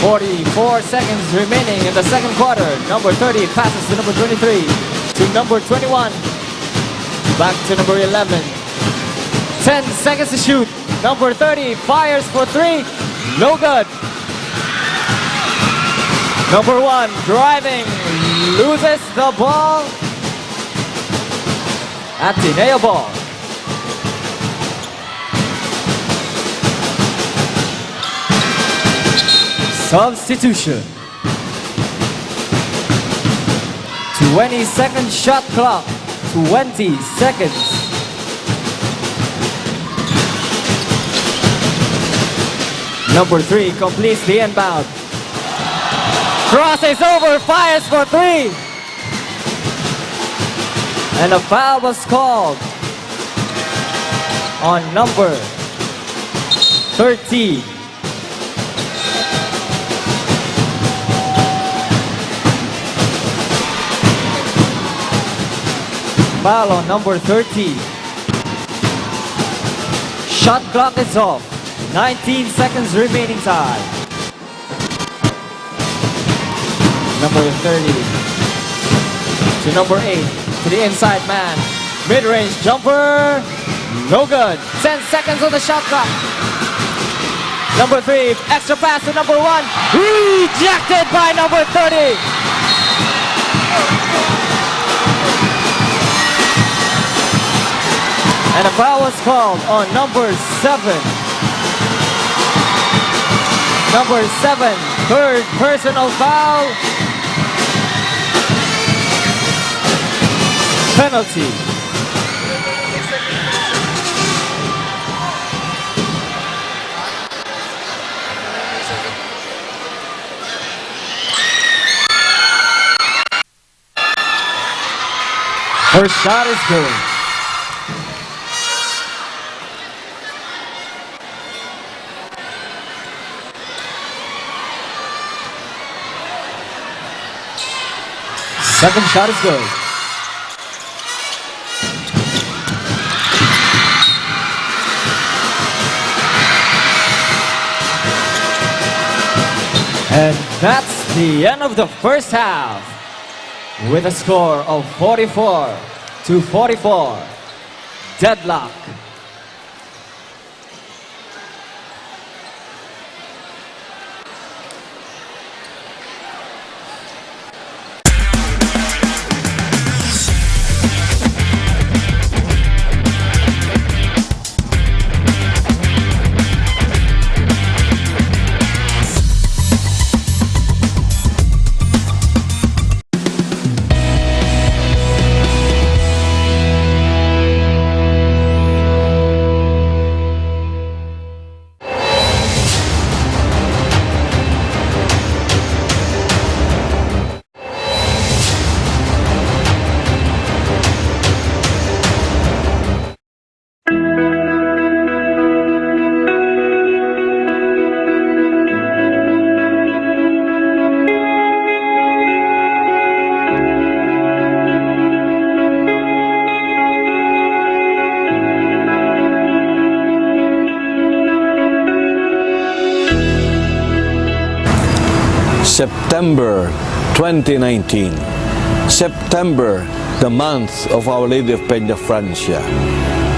44 seconds remaining in the second quarter. Number 30 passes to number 23, to number 21, back to number 11. 10 seconds to shoot. Number 30 fires for 3. No good. Number 1 driving, loses the ball. Ateneo ball. Substitution. 20-second shot clock. 20 seconds. Number 3 completes the inbound. Crosses over, fires for 3. And a foul was called on number 13. foul on number 30. Shot clock is off. 19 seconds remaining time. Number 30 to number 8 to the inside man. Mid-range jumper. No good. 10 seconds on the shot clock. Number 3, extra pass to number 1. Rejected by number 30. And a foul was called on number 7. Number 7, third personal foul. Penalty. First shot is good. Second shot is good. And that's the end of the first half with a score of 44-44. Deadlock. September 2019. September, the month of Our Lady of Peña Francia.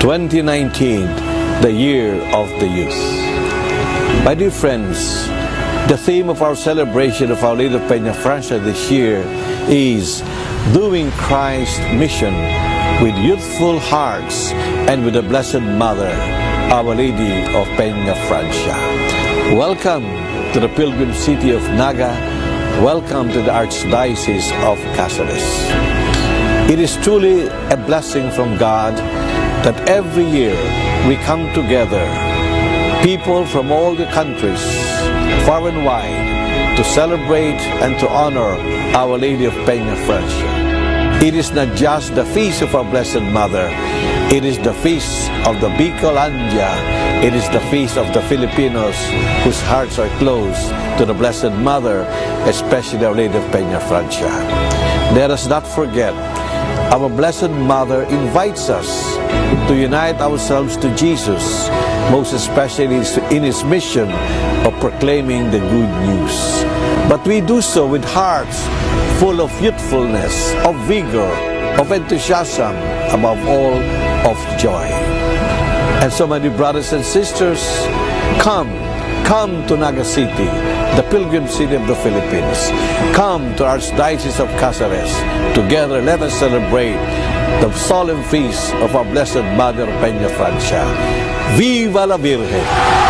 2019, the year of the youth. My dear friends, the theme of our celebration of Our Lady of Peña Francia this year is doing Christ's mission with youthful hearts and with the Blessed Mother, Our Lady of Peña Francia. Welcome to the pilgrim city of Naga. Welcome to the Archdiocese of Cáceres. It is truly a blessing from God that every year we come together, people from all the countries, far and wide, to celebrate and to honor Our Lady of Peña Francia. It is not just the feast of our Blessed Mother, it is the feast of the Bicol. It is the feast of the Filipinos whose hearts are close to the Blessed Mother, especially Our Lady of Peña Francia. Let us not forget, our Blessed Mother invites us to unite ourselves to Jesus, most especially in His mission of proclaiming the good news. But we do so with hearts full of youthfulness, of vigor, of enthusiasm, above all, of joy. And so, my dear brothers and sisters, come to Naga City, the pilgrim city of the Philippines. Come to Archdiocese of Cáceres. Together, let us celebrate the solemn feast of our Blessed Mother Peña Francia. Viva la Virgen!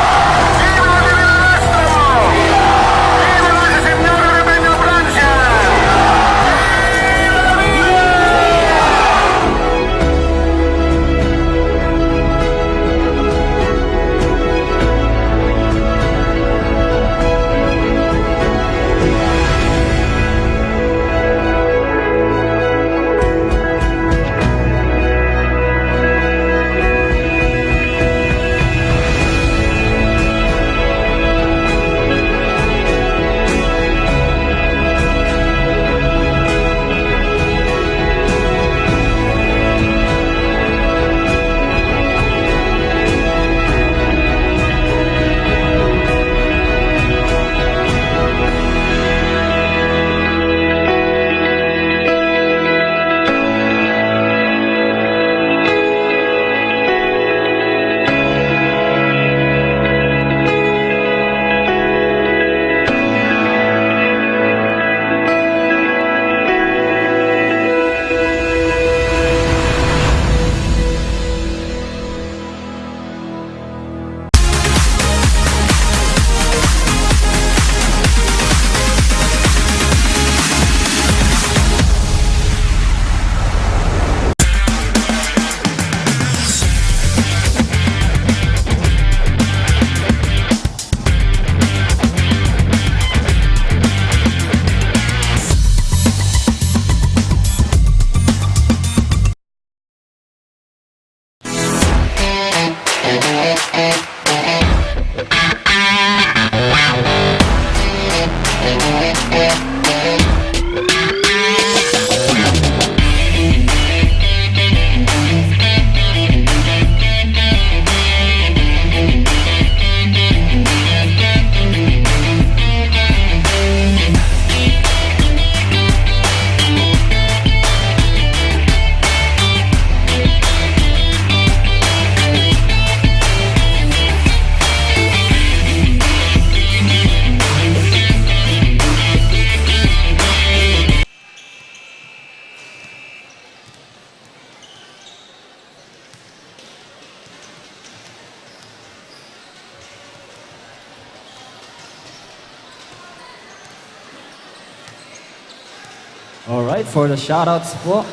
Alright, for the shoutouts po.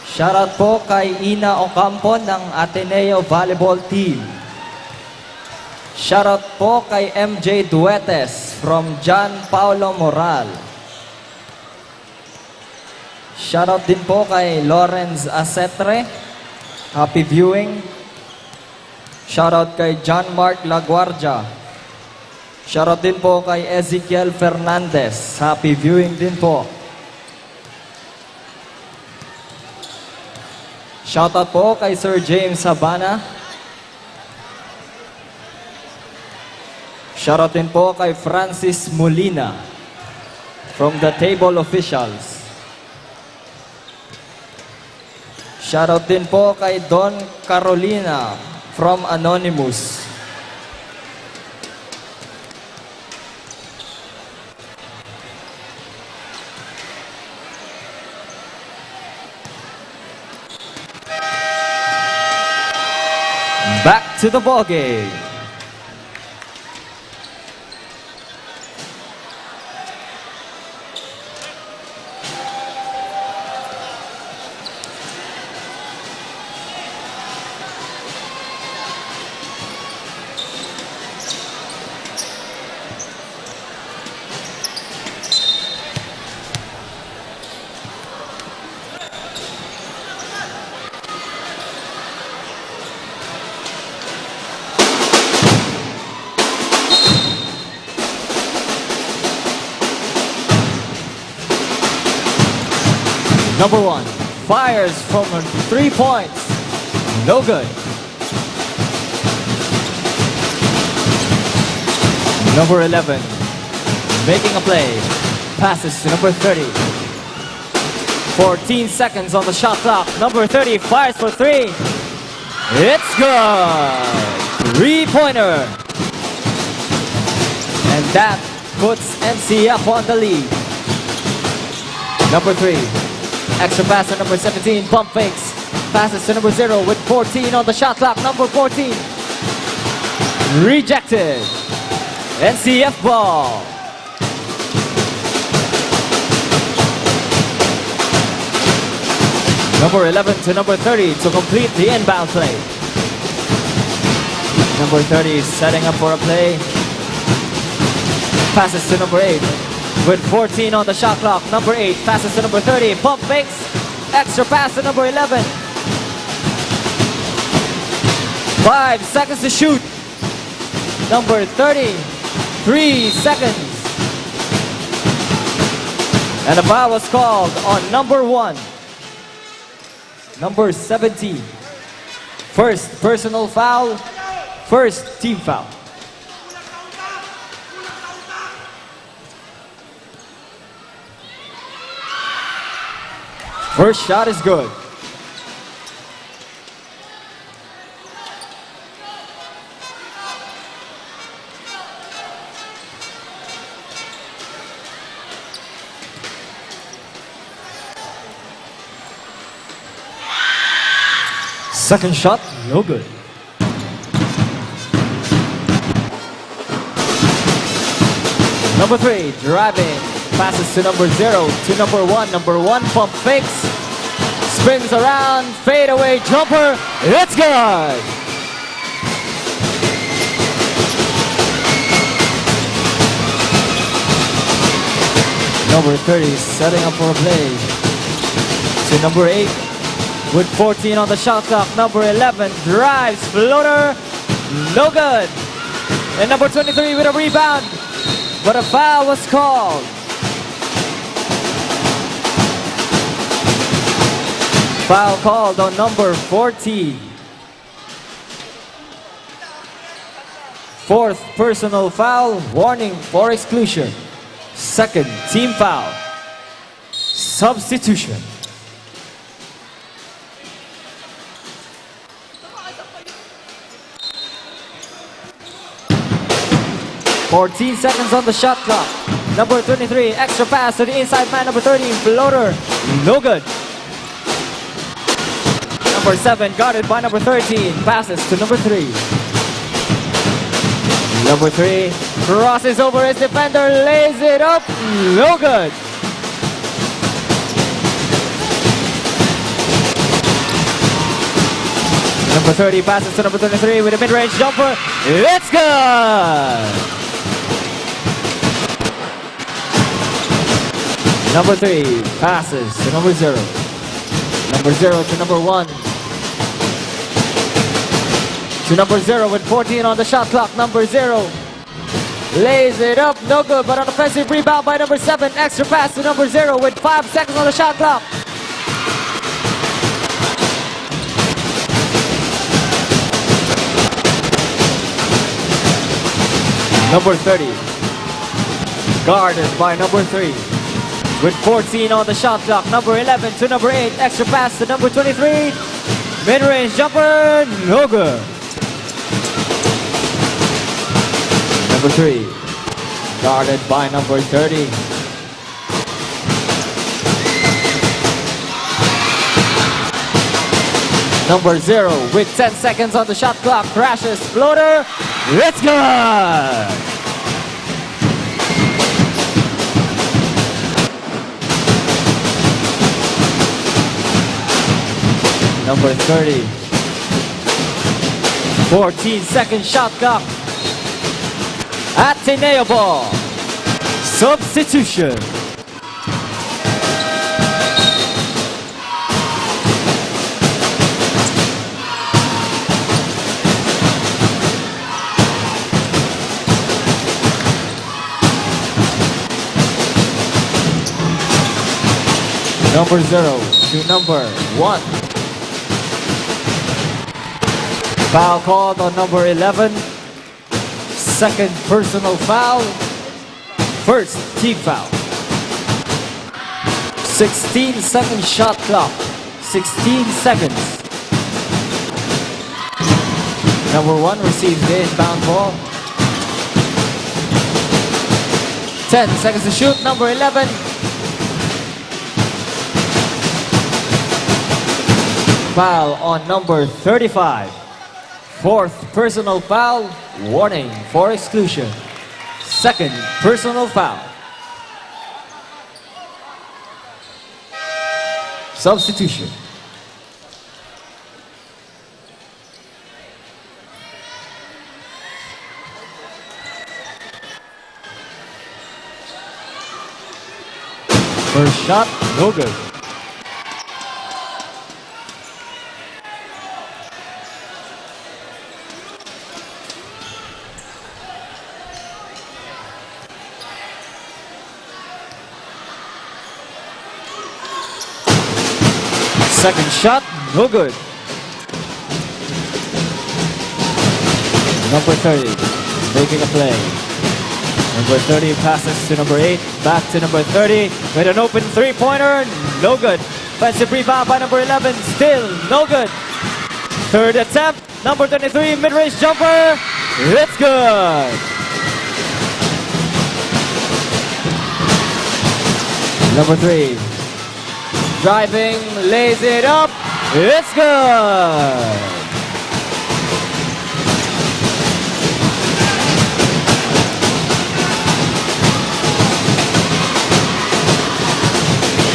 Shoutout po kay Ina Ocampo ng Ateneo Volleyball Team. Shoutout po kay MJ Duetes from John Paulo Moral. Shoutout din po kay Lawrence Acetre. Happy viewing. Shoutout kay John Mark Laguardia. Shoutout din po kay Ezekiel Fernandez. Happy viewing din po. Shoutout po kay Sir James Habana. Shoutout din po kay Francis Molina from the Table Officials. Shoutout din po kay Don Carolina from Anonymous. Back to the ball game. Number 1 fires from 3 points. No good. Number 11 making a play. Passes to number 30. 14 seconds on the shot clock. Number 30 fires for 3. It's good. 3-pointer. And that puts NCF on the lead. Number 3. Extra pass to number 17, pump fakes. Passes to number 0 with 14 on the shot clock. Number 14. Rejected. NCF ball. Number 11 to number 30 to complete the inbound play. Number 30 setting up for a play. Passes to number 8. With 14 on the shot clock, number 8 passes to number 30, pump fakes, extra pass to number 11. 5 seconds to shoot. Number 30, 3 seconds. And a foul was called on number 1. Number 17. First personal foul, first team foul. First shot is good. Second shot, no good. Number 3, driving. Passes to number 0, to number 1. Number 1 pump fakes. Spins around, fade away jumper. It's good. Number 30 setting up for a play. To number 8 with 14 on the shot clock. Number 11 drives, floater, no good. And number 23 with a rebound, but a foul was called. Foul called on number 14. Fourth personal foul, warning for exclusion. Second team foul. Substitution. "14 seconds on the shot clock. Number 23, extra pass to the inside man. Number 13, floater, no good. Number 7, guarded by number 13, passes to number 3. Number 3 crosses over his defender, lays it up, no good. Number 30 passes to number 23 with a mid-range jumper. It's good! Number 3 passes to number 0. Number 0 to number 1. To number 0 with 14 on the shot clock. Number 0 lays it up, no good, but an offensive rebound by number 7. Extra pass to number 0 with 5 seconds on the shot clock. Number 30, guarded by number 3 with 14 on the shot clock. Number 11 to number 8, extra pass to number 23. Mid-range jumper, no good. Number 3, guarded by number 30. Number 0 with 10 seconds on the shot clock, crashes, floater, it's good! Number 30, 14-second shot clock. ADNU ball. Substitution. Number 0 to number 1. Foul called on number 11. Second personal foul. First team foul. 16-second shot clock. 16 seconds. Number 1 receives the inbound ball. 10 seconds to shoot. Number 11. Foul on number 35. Fourth personal foul, warning for exclusion. Second personal foul. Substitution. First shot, no good. Second shot, no good. Number 30, making a play. Number 30 passes to number 8, back to number 30 with an open three-pointer, no good. Offensive rebound by number 11, still no good. Third attempt, number 23, mid-range jumper, it's good. Number 3. Driving, lays it up, it's good!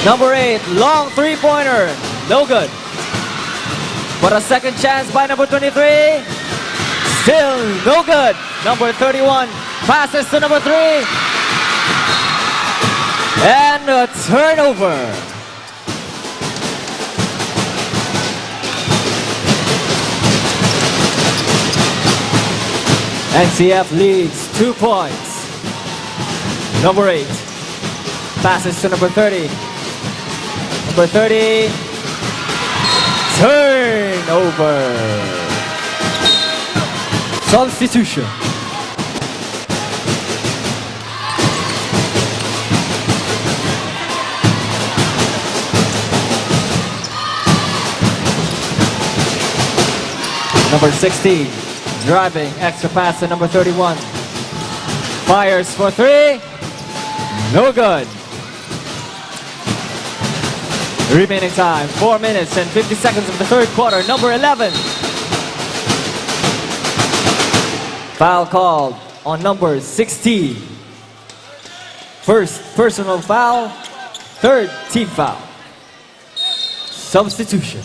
Number 8, long three-pointer, no good. But a second chance by number 23, still no good. Number 31, passes to number 3, and a turnover. NCF leads 2 points. Number 8 passes to number 30. Number 30, turnover. Substitution. Number 16. Driving, extra pass to number 31. Fires for 3. No good. Remaining time, 4 minutes and 50 seconds of the third quarter. Number 11. Foul called on number 16. First personal foul, third team foul. Substitution.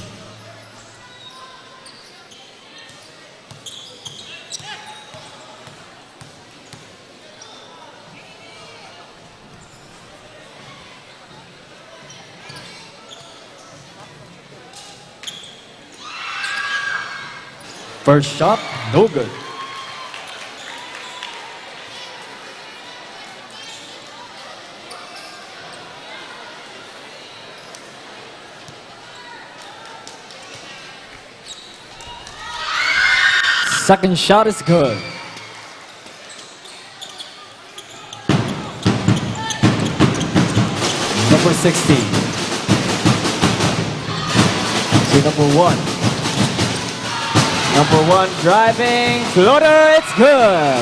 First shot, no good. Second shot is good. Number 16. To number 1. Number 1 driving, floater, it's good.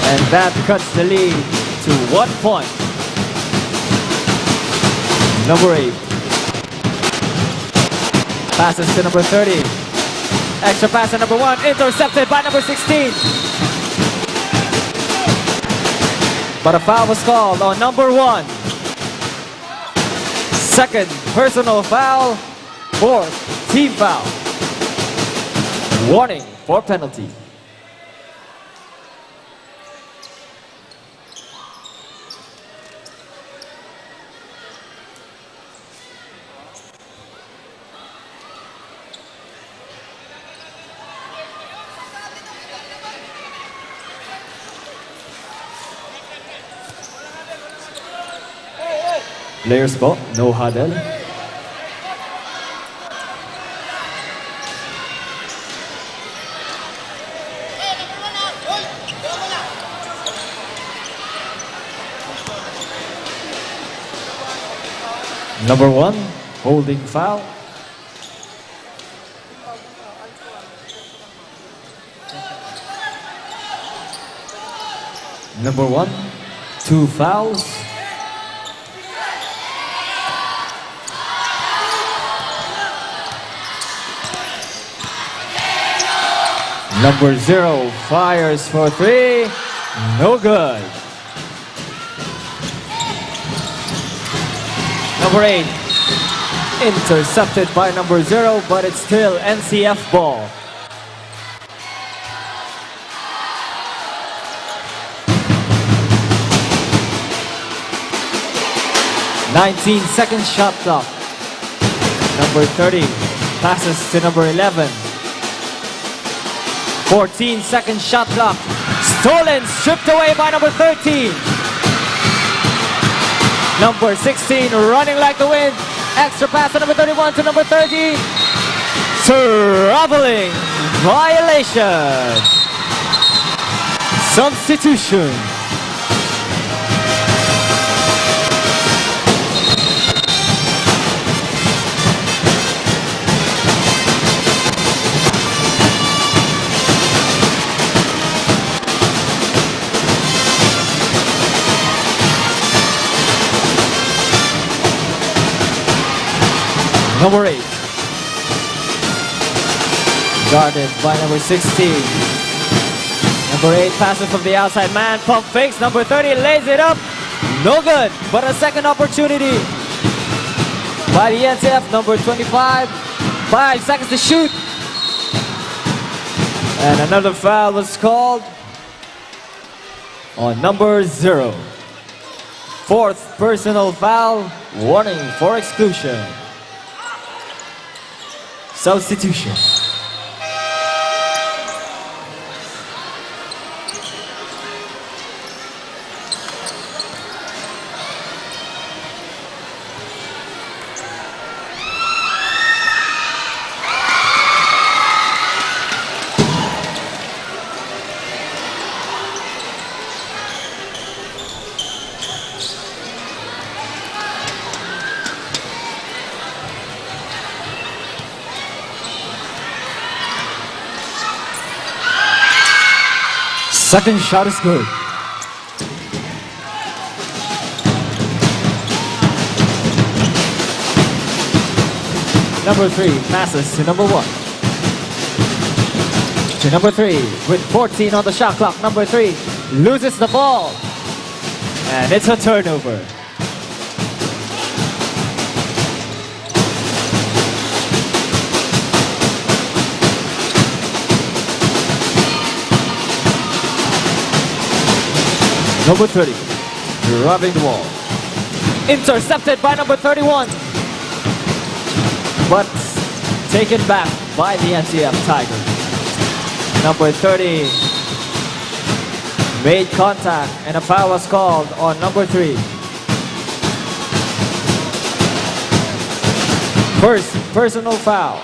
And that cuts the lead to 1 point. Number 8. Passes to number 30. Extra pass to number 1, intercepted by number 16. But a foul was called on number 1. Second personal foul, fourth team foul. Warning for penalty. Players po, no huddle. Number 1, holding foul. Number 1, 2 fouls. Number 0 fires for 3, no good. Number 8, intercepted by number 0, but it's still NCF ball. "19-second shot clock. Number 30 passes to number 11. 14-second shot clock. Stolen, stripped away by number 13. Number 16 running like the wind. Extra pass to number 31 to number 30. Traveling violation. Substitution. Number 8. Guarded by number 16. Number 8 passes from the outside man. Pump fakes. Number 30 lays it up. No good. But a second opportunity by the NCF. Number 25. 5 seconds to shoot. And another foul was called on number 0. Fourth personal foul. Warning for exclusion. Substitution. Second shot is good. Number 3 passes to number 1. To number 3 with 14 on the shot clock. Number 3 loses the ball. And it's a turnover. Number 30, grabbing the ball. Intercepted by number 31. But taken back by the NCF Tigers. Number 30 made contact and a foul was called on number 3. First personal foul.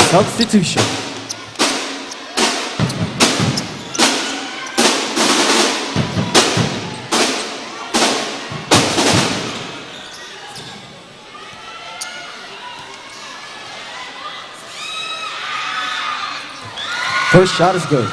Substitution. First shot is good.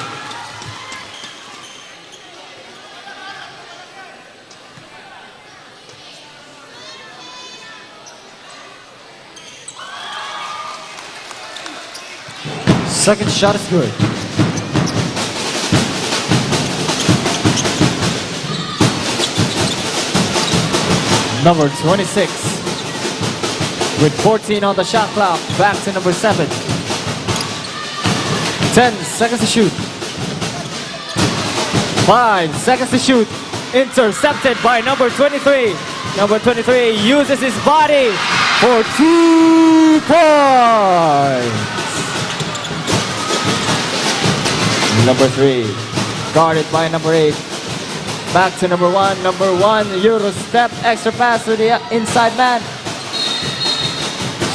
Second shot is good. Number 26 with 14 on the shot clock, back to number 7. 10 seconds to shoot. 5 seconds to shoot. Intercepted by number 23. Number 23 uses his body for 2 points. Number 3, guarded by number 8. Back to number 1. Number 1, Euro step, extra pass to the inside man.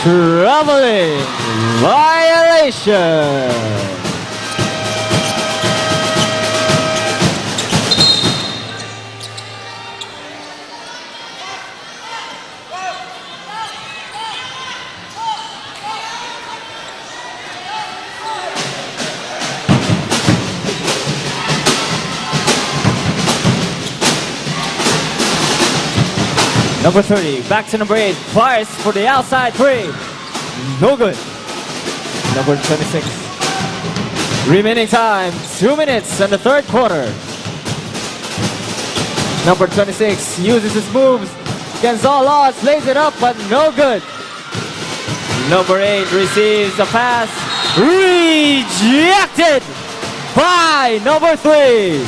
Traveling violation. Number 30, back to number 8, fires for the outside 3. No good. Number 26. Remaining time, 2 minutes in the third quarter. Number 26 uses his moves against all odds, lays it up, but no good. Number 8 receives a pass, rejected by number 3.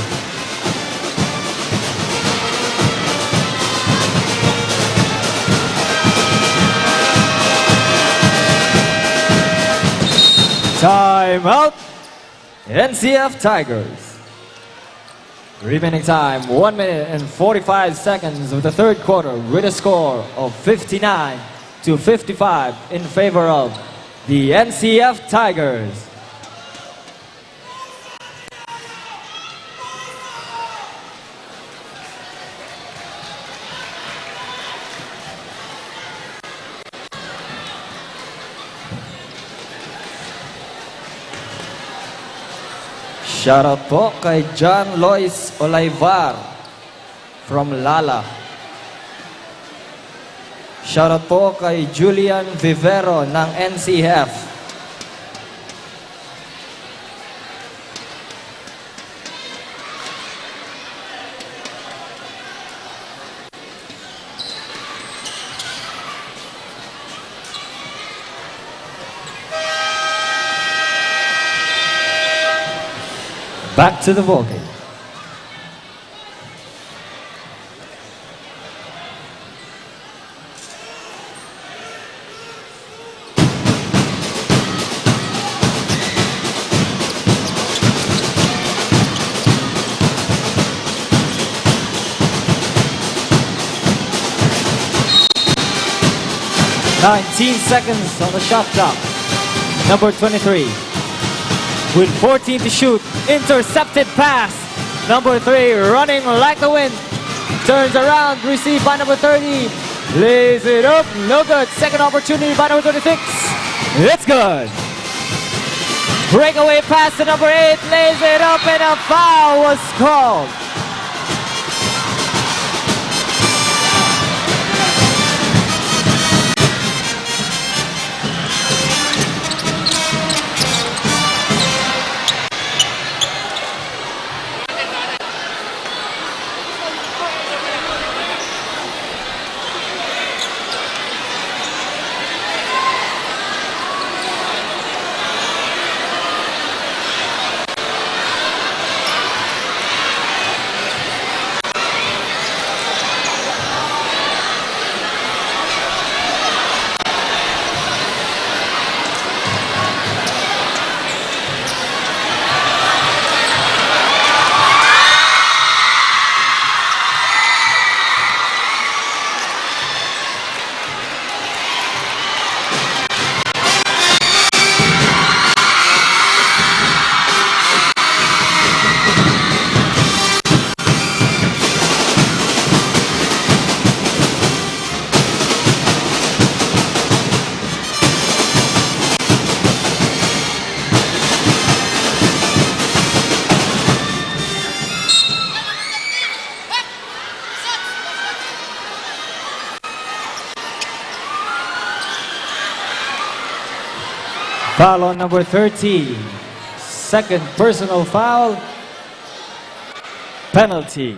Time out, NCF Tigers. Remaining time, 1 minute and 45 seconds of the third quarter with a score of 59-55 in favor of the NCF Tigers. Shoutout po kay John Lois Olaivar from Lala. Shoutout po kay Julian Vivero ng NCF. Back to the ballgame. "19 seconds on the shot clock. Number 23. With 14 to shoot, intercepted pass. Number 3 running like the wind. Turns around, received by number 30. Lays it up, no good. Second opportunity by number 26. It's good. Breakaway pass to number 8. Lays it up and a foul was called. Foul on number 30. Second personal foul. Penalty.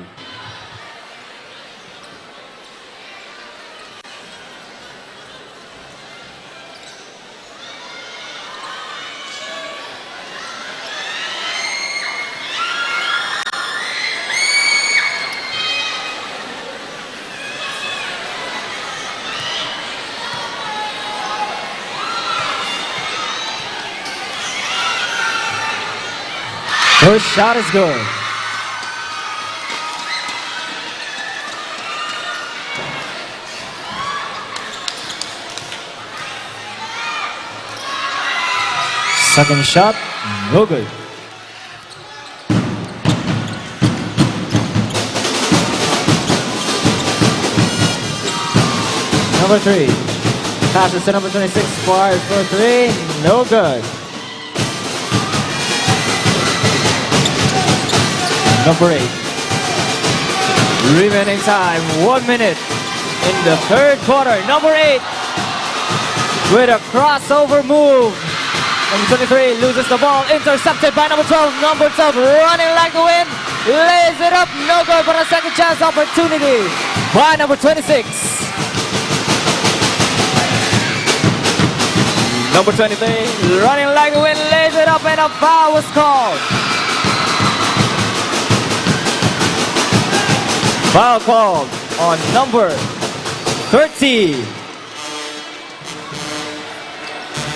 First shot is good. Second shot, no good. Number 3. Passes to number 26, fires for 3, no good. Number 8. Remaining time, 1 minute in the third quarter. Number 8 with a crossover move. Number 23 loses the ball, intercepted by number 12. Number 12 running like the wind, lays it up, no good, but a second chance opportunity by number 26. Number 23 running like the wind, lays it up, and a foul was called. Foul called on number 30.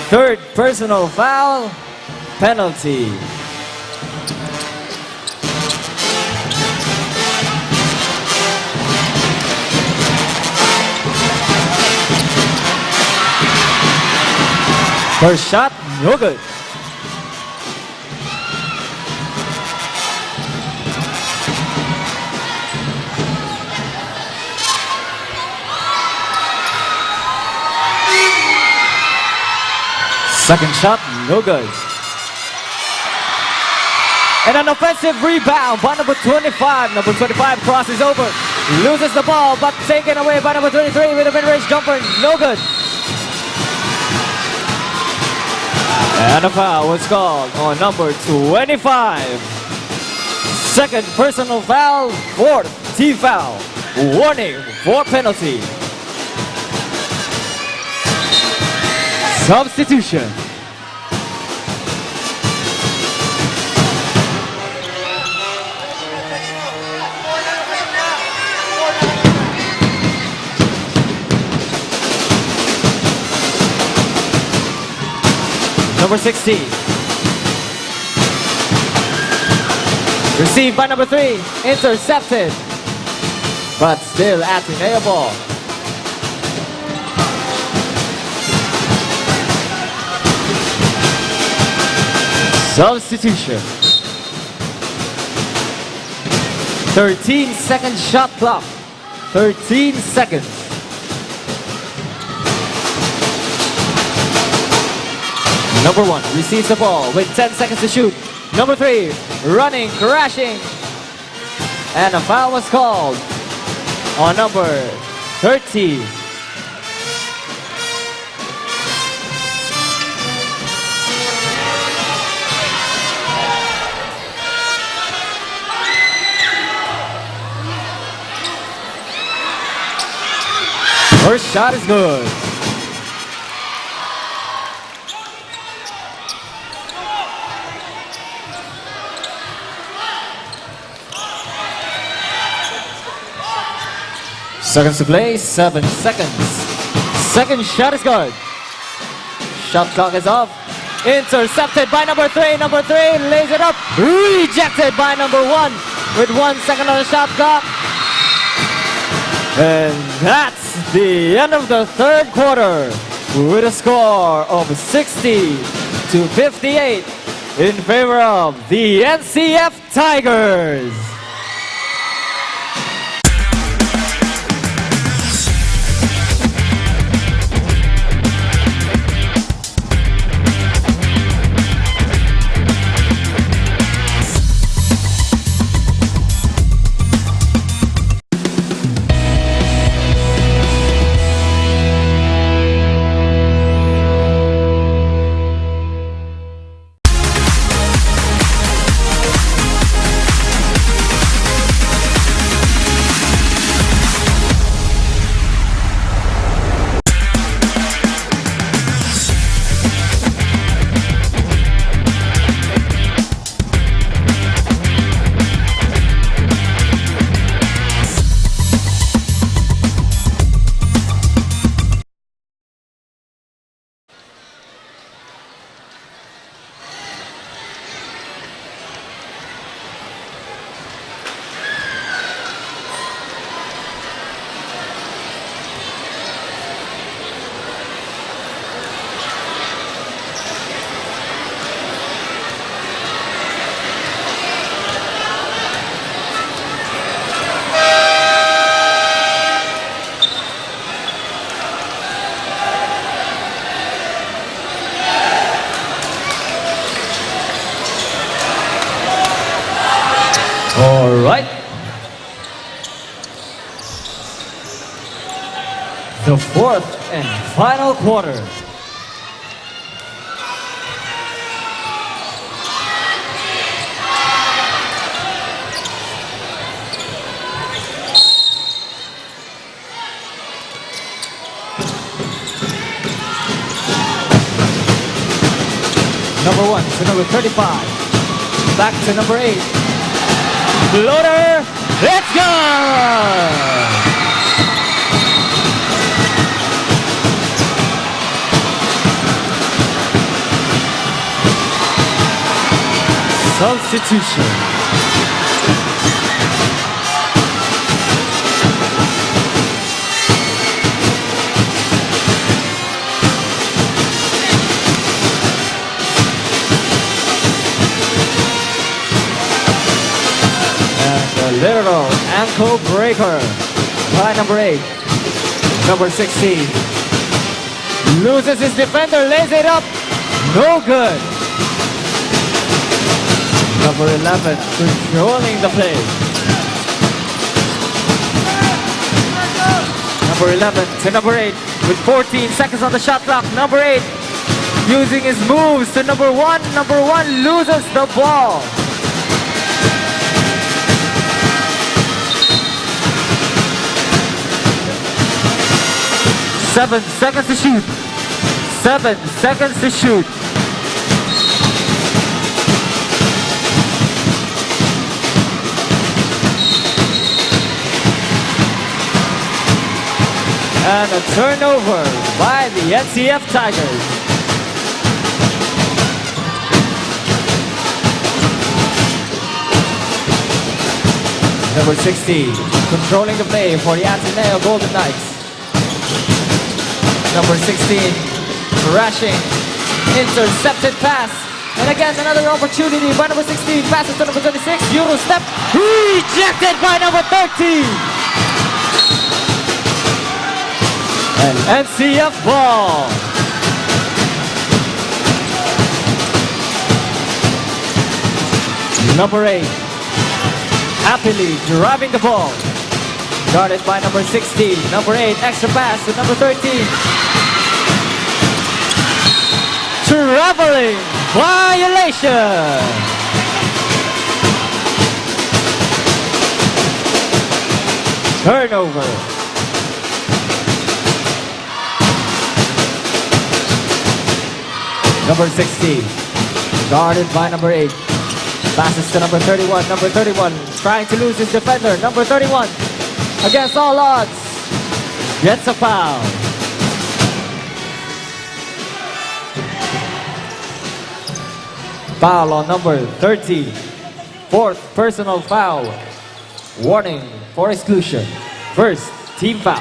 Third personal foul, penalty. First shot, no good. Second shot, no good. And an offensive rebound by number 25. Number 25 crosses over, loses the ball, but taken away by number 23 with a mid-range jumper, no good. And a foul was called on number 25. Second personal foul, fourth team foul. Warning for penalty. Substitution. Number 16. Received by number 3. Intercepted. But still ADNU ball. Substitution. 13-second shot clock. 13 seconds. Number 1 receives the ball with 10 seconds to shoot. Number 3 running, crashing. And a foul was called on number 30. First shot is good. Seconds to play, 7 seconds. Second shot is good. Shot clock is off. Intercepted by number 3. Number 3 lays it up. Rejected by number 1 with 1 second on the shot clock. And that's the end of the third quarter with a score of 60-58 in favor of the NCF Tigers. All right. The fourth and final quarter. Number 1 to number 35. Back to number 8. Floater, let's go! Substitution. Literal ankle breaker by number 8. Number 16 loses his defender, lays it up, no good. Number 11 controlling the play. Number 11 to number 8 with 14 seconds on the shot clock. Number 8 using his moves to number 1. Number 1 loses the ball. 7 seconds to shoot. 7 seconds to shoot. And a turnover by the NCF Tigers. Number 16, controlling the play for the ADNU Golden Knights. Number 16, crashing, intercepted pass. And again, another opportunity by number 16. Passes to number 26, Euro step, rejected by number 13. And NCF ball. Number 8, happily driving the ball. Guarded by number 16. Number 8, extra pass to number 13. Traveling violation. Turnover. Number 16. Guarded by number 8. Passes to number 31. Number 31 trying to lose his defender. Number 31. Against all odds, gets a foul. Foul on number 30. Fourth personal foul. Warning for exclusion. First team foul.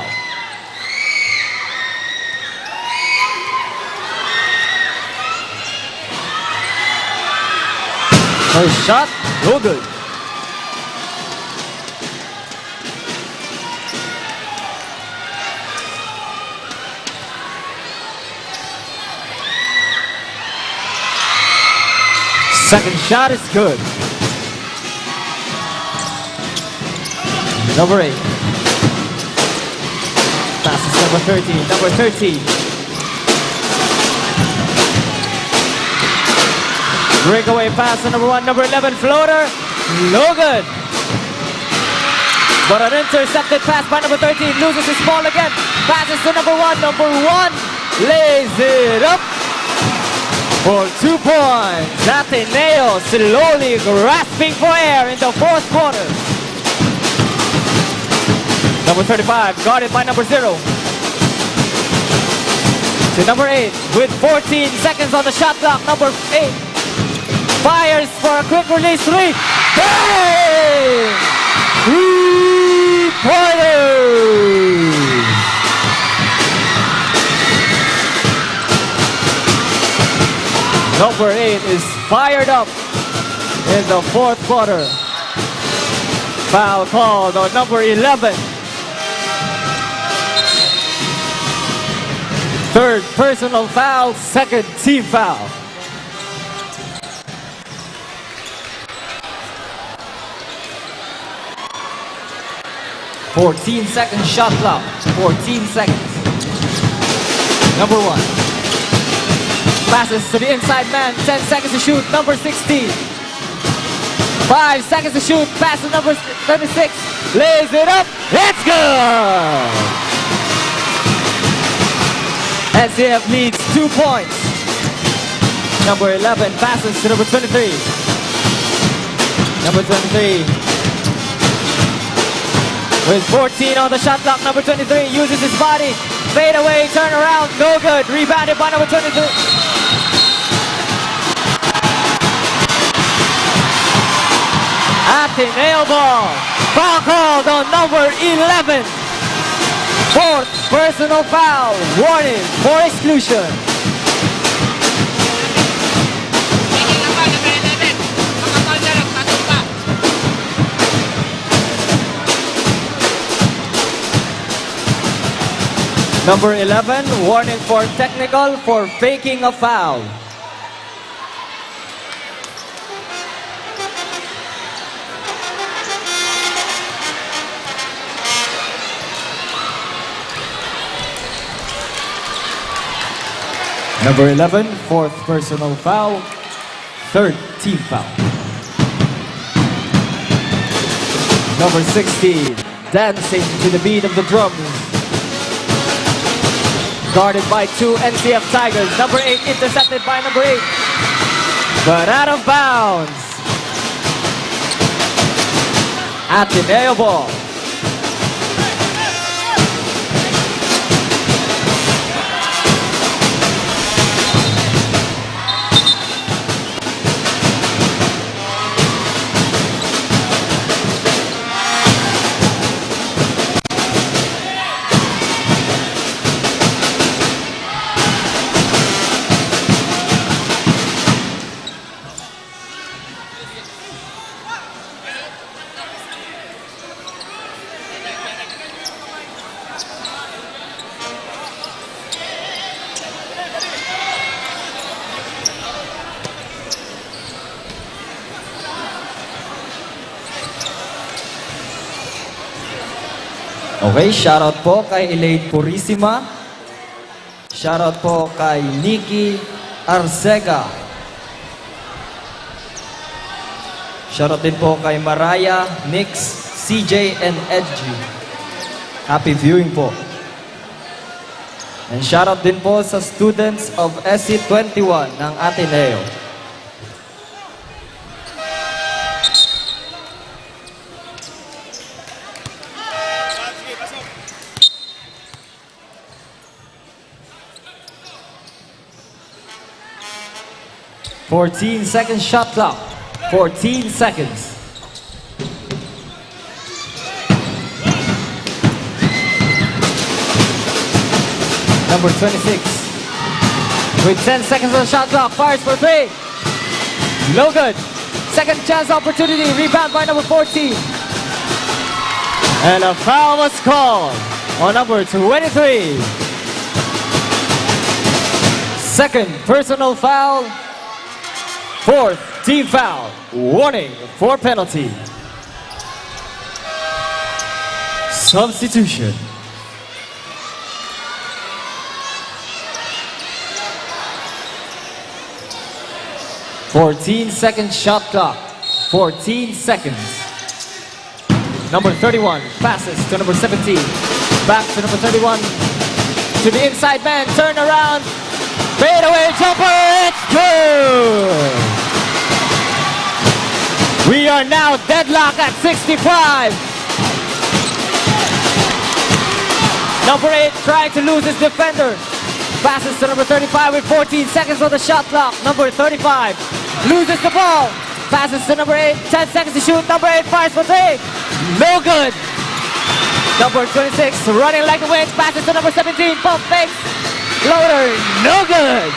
First shot, no good. Second shot is good. Number 8. Passes number 13. Number 13. Breakaway pass to number 1. Number 11 floater. No good. But an intercepted pass by number 13. Loses his ball again. Passes to number 1. Number 1 lays it up. For 2 points, ADNU slowly grasping for air in the fourth quarter. Number 35, guarded by number 0. To number 8, with 14 seconds on the shot clock. Number 8 fires for a quick release 3. Bang! 3-pointers! Number 8 is fired up in the fourth quarter. Foul called on number 11. Third personal foul, second team foul. 14-second shot clock. 14 seconds. Number 1. Passes to the inside man. 10 seconds to shoot. Number 16. 5 seconds to shoot. Pass to number 36. Lays it up. It's good! NCF leads 2 points. Number 11 passes to number 23. Number 23 with 14 on the shot clock. Number 23 uses his body. Fade away, turn around, no good. Rebounded by number 23. ADNU ball. Foul called on number 11. Fourth personal foul. Warning for exclusion. Number 11, warning for technical for faking a foul. Number 11, fourth personal foul, third team foul. Number 16, dancing to the beat of the drums. Guarded by 2 NCF Tigers. Number 8 intercepted by number 8. But out of bounds. ADNU ball. Okay, shoutout po kay Elaine Purisima. Shoutout po kay Nikki Arcega. Shoutout din po kay Mariah, Nix, CJ, and Edgy. Happy viewing po. And shoutout din po sa students of SC21 ng ADNU. Second shot clock. 14 seconds. Number 26 with 10 seconds on the shot clock. Fires for 3. No good. Second chance opportunity. Rebound by number 14. And a foul was called on number 23. Second personal foul. Fourth team foul. Warning for penalty. Substitution. Second shot clock. 14 seconds. Number 31 passes to number 17. Back to number 31. To the inside man. Turn around. Fade away jumper. It's good. We are now deadlocked at 65. Number 8 trying to lose his defender. Passes to number 35 with 14 seconds on the shot clock. Number 35 loses the ball. Passes to number 8. 10 seconds to shoot. Number 8 fires for 3. No good. Number 26 running like the wind. Passes to number 17. Pump fakes. Floater. No good.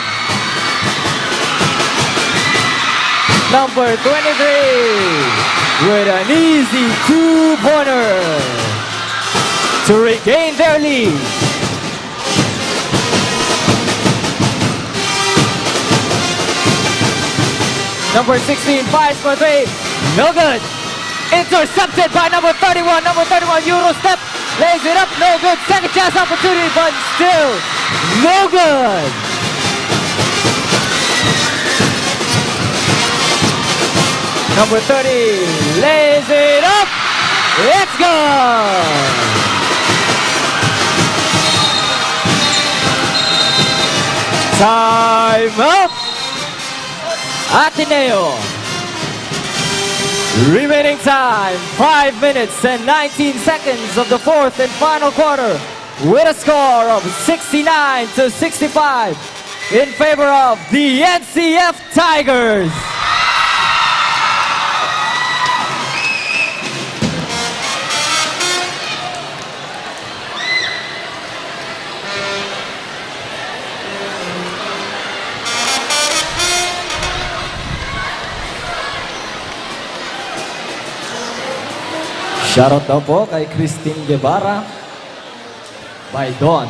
Number 23 with an easy 2-pointer to regain their lead. Number 16 fires for 3. No good. Intercepted by number 31. Number 31, Euro step. Lays it up, no good. Second chance opportunity, but still no good. Number 30 lays it up. It's good. Time up. Ateneo. Remaining time, 5 minutes and 19 seconds of the fourth and final quarter, with a score of 69 to 65 in favor of the NCF Tigers. Shoutout daw po kay Christine Guevara by Don.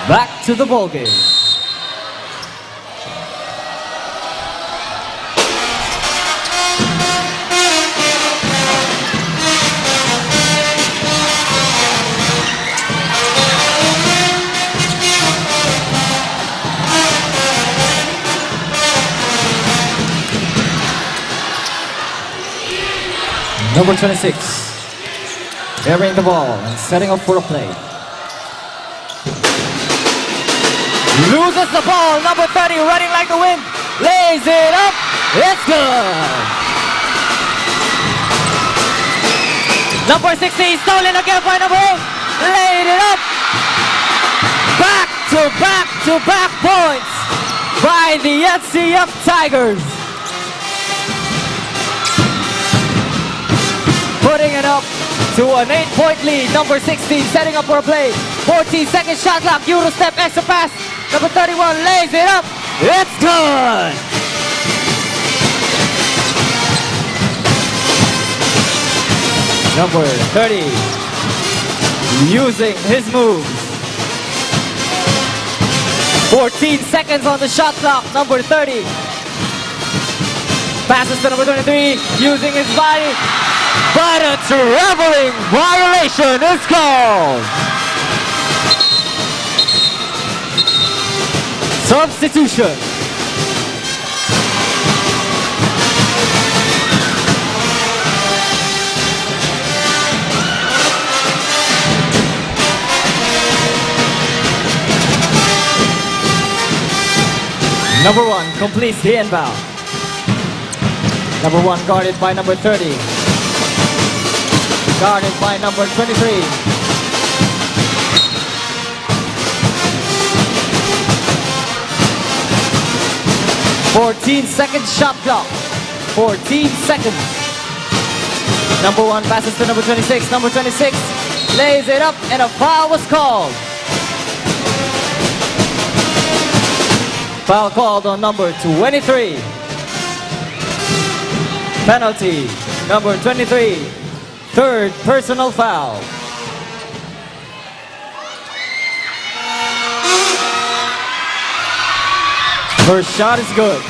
Back to the ball game. Number 26, carrying the ball and setting up for a play. Loses the ball, number 30, running like the wind, lays it up, it's good. Number 16, stolen again by number 8, laid it up. Back to back points by the NCF Tigers. Putting it up to an 8-point lead. Number 16 setting up for a play. 14-second shot clock. Euro step, extra pass. Number 31 lays it up. It's good. Number 30 using his moves. 14 seconds on the shot clock. Number 30 passes to number 23 using his body. But a traveling violation is called. Substitution. Number 1 completes the inbound. Number 1 guarded by number 30. Guarded by number 23. Second shot clock. 14 seconds. Number 1 passes to number 26. Number 26 lays it up and a foul was called. Foul called on number 23. Penalty. Number 23. Third personal foul. First shot is good.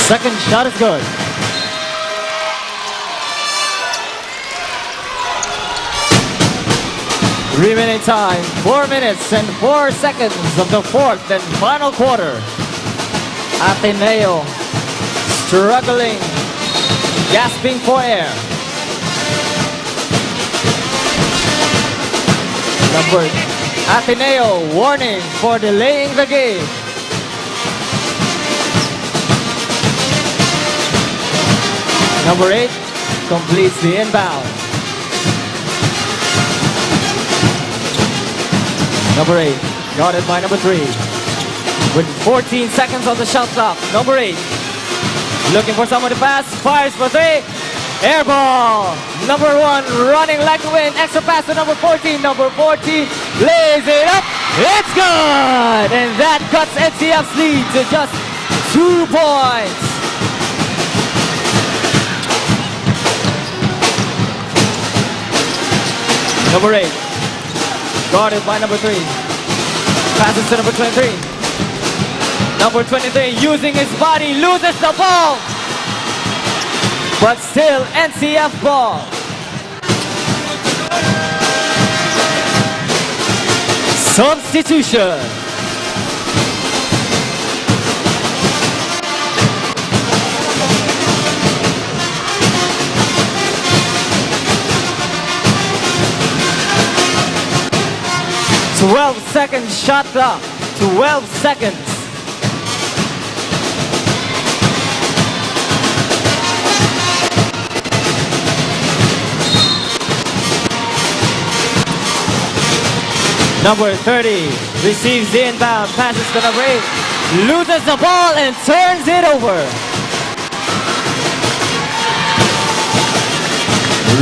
Second shot is good. Remaining time, 4 minutes and 4 seconds of the fourth and final quarter. Ateneo struggling, gasping for air. Number Ateneo warning for delaying the game. Number 8 completes the inbound. Number 8, guarded by number 3. With 14 seconds on the shot clock. Number 8, looking for someone to pass, fires for 3. Air ball. Number 1, running like the wind. Extra pass to number 14. Number 14 lays it up. It's good! And that cuts NCF's lead to just 2 points. Number 8, guarded by number 3. Passes to number 23. Number 23 using his body, loses the ball. But still NCF ball. Substitution. Second shot clock. 12 seconds. Number 30 receives the inbound, passes to number 8, loses the ball and turns it over.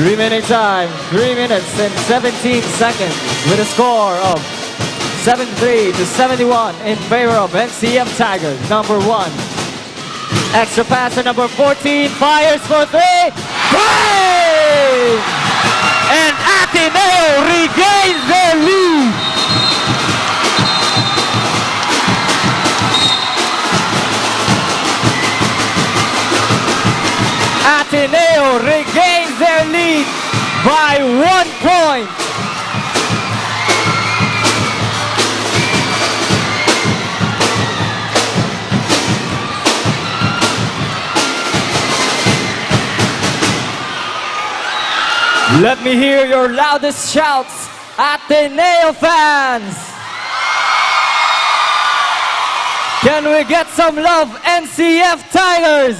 Remaining time, 3 minutes and 17 seconds with a score of 73 to 71 in favor of NCF Tigers. Number 1. Extra pass to number 14, fires for 3, bang! And ADNU regains their lead. ADNU regains their lead by 1 point. Let me hear your loudest shouts, ADNU fans. Can we get some love, NCF Tigers?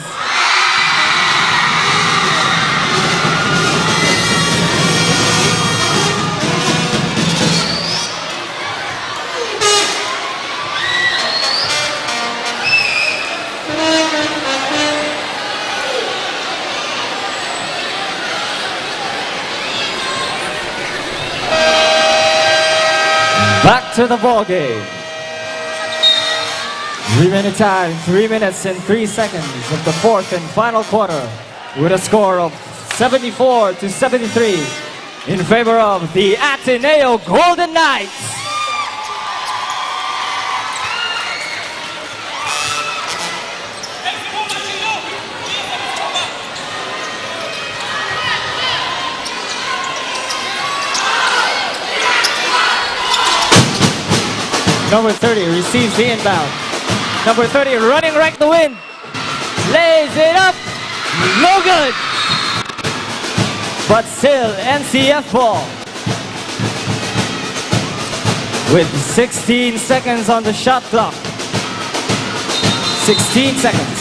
Back to the ball game. Remaining time, 3 minutes and 3 seconds of the fourth and final quarter, with a score of 74 to 73 in favor of the ADNU Golden Knights. Number 30 receives the inbound. Number 30 running right the wind. Lays it up. No good. But still NCF ball. With 16 seconds on the shot clock. 16 seconds.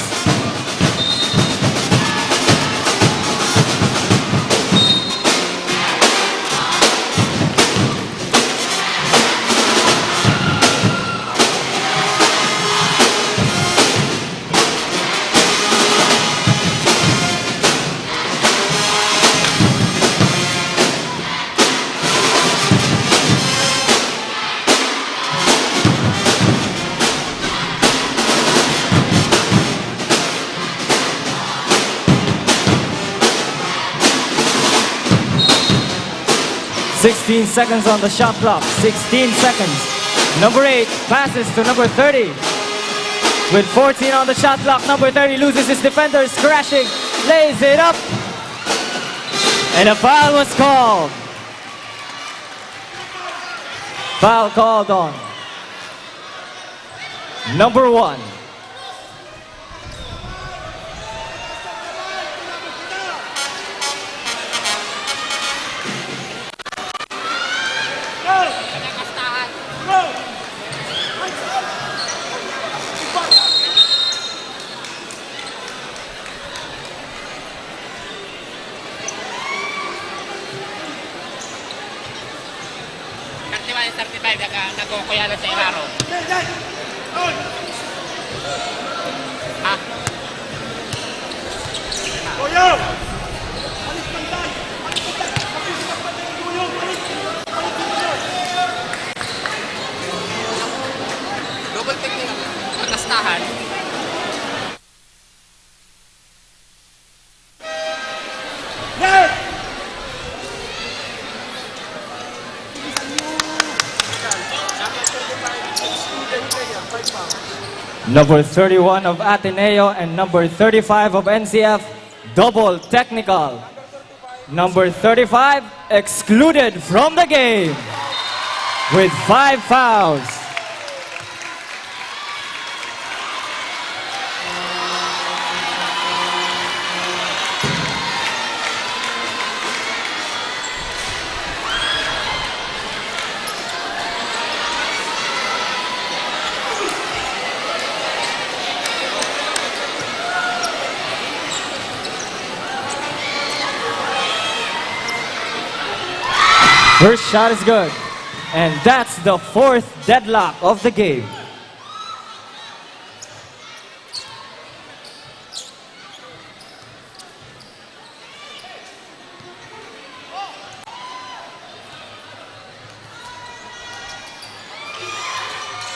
.16 seconds on the shot clock. 16 seconds. Number 8 passes to number 30. With 14 on the shot clock, number 30 loses his defenders, crashing, lays it up. And a foul was called. Foul called on number 1. 35 nagkukuyalan sa Iraro. Ha? Double technique. Pagkastahan. Number 31 of Ateneo and number 35 of NCF, double technical. Number 35 excluded from the game with 5 fouls. First shot is good. And that's the 4th deadlock of the game.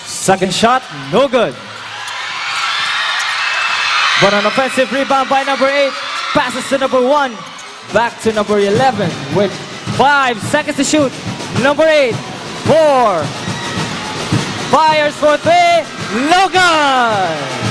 Second shot, no good. But an offensive rebound by number 8. Passes to number 1. Back to number 11 with 5 seconds to shoot. Number 8, 4. Fires for 3. No good.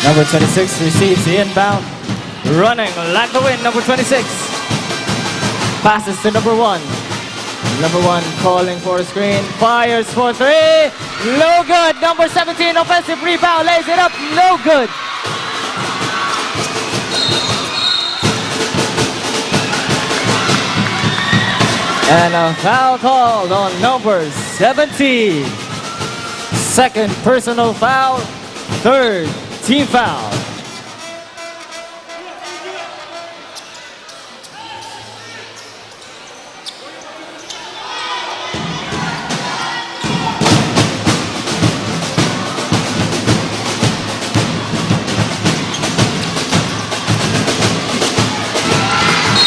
Number 26 receives the inbound. Running like the wind, number 26. Passes to number 1. Number 1 calling for a screen. Fires for 3. No good. Number 17 offensive rebound. Lays it up. No good. And a foul called on number 17. Second personal foul. Third team foul.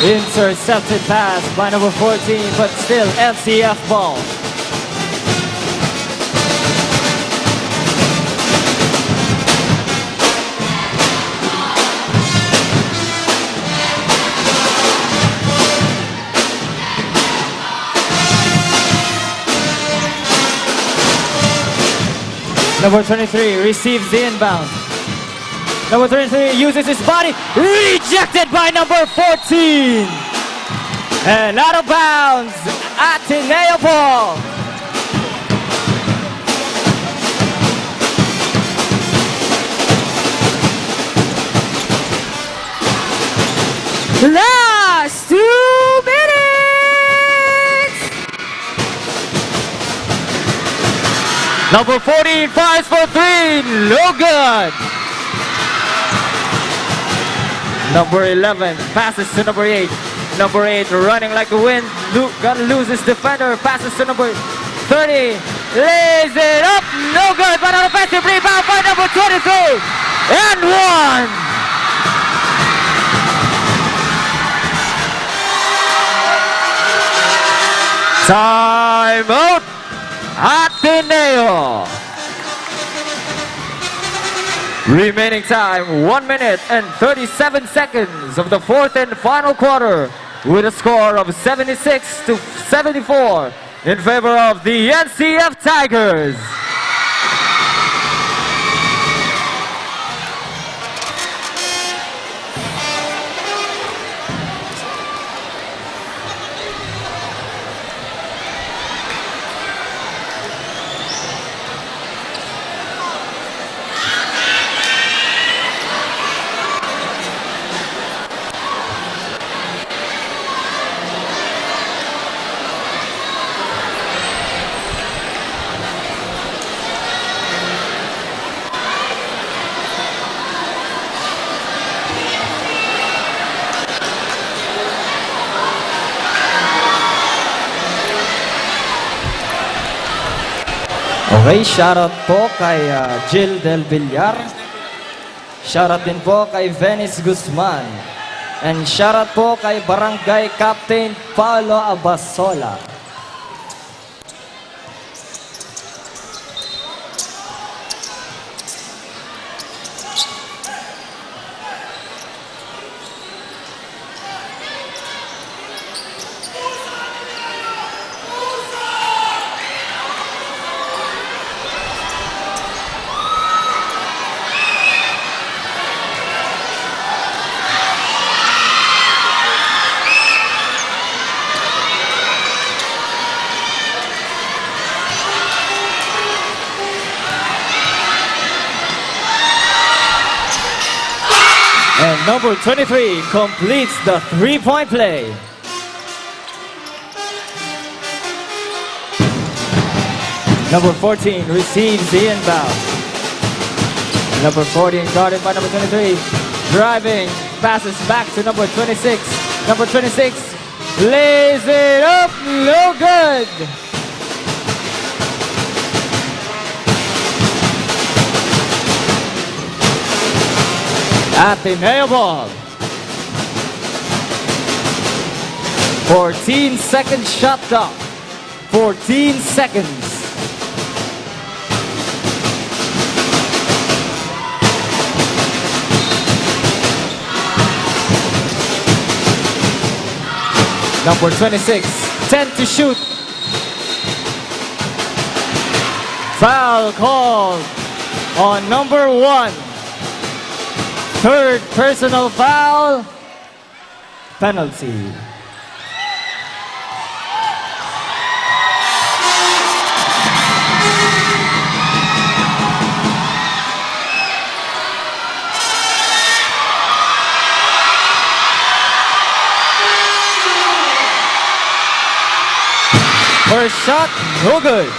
Intercepted pass by number 14, but still NCF ball. Number 23 receives the inbound. Number 23 uses his body. Rejected by number 14. And out of bounds. Ateneo ball. Last 2 minutes! Number 14 fires for 3. No good. Number 11 passes to number 8. Number 8 running like the wind. Gonna lose his defender. Passes to number 30. Lays it up. No good. But an offensive rebound by number 23. And 1. Timeout. Ateneo. Remaining time, 1 minute and 37 seconds of the 4th and final quarter, with a score of 76 to 74 in favor of the NCF Tigers. Okay, shoutout po kay Jill Del Villar. Shoutout din po kay Venice Guzman. And shoutout po kay Barangay Captain Paulo Abasola. And number 23 completes the three-point play. Number 14 receives the inbound. Number 14 guarded by number 23. Driving, passes back to number 26. Number 26 lays it up, no good. Ateneo ball. 14-second shot clock. 14 seconds. Number 26, 10 to shoot. Foul called on number 1. Third personal foul. Penalty. First shot, no good.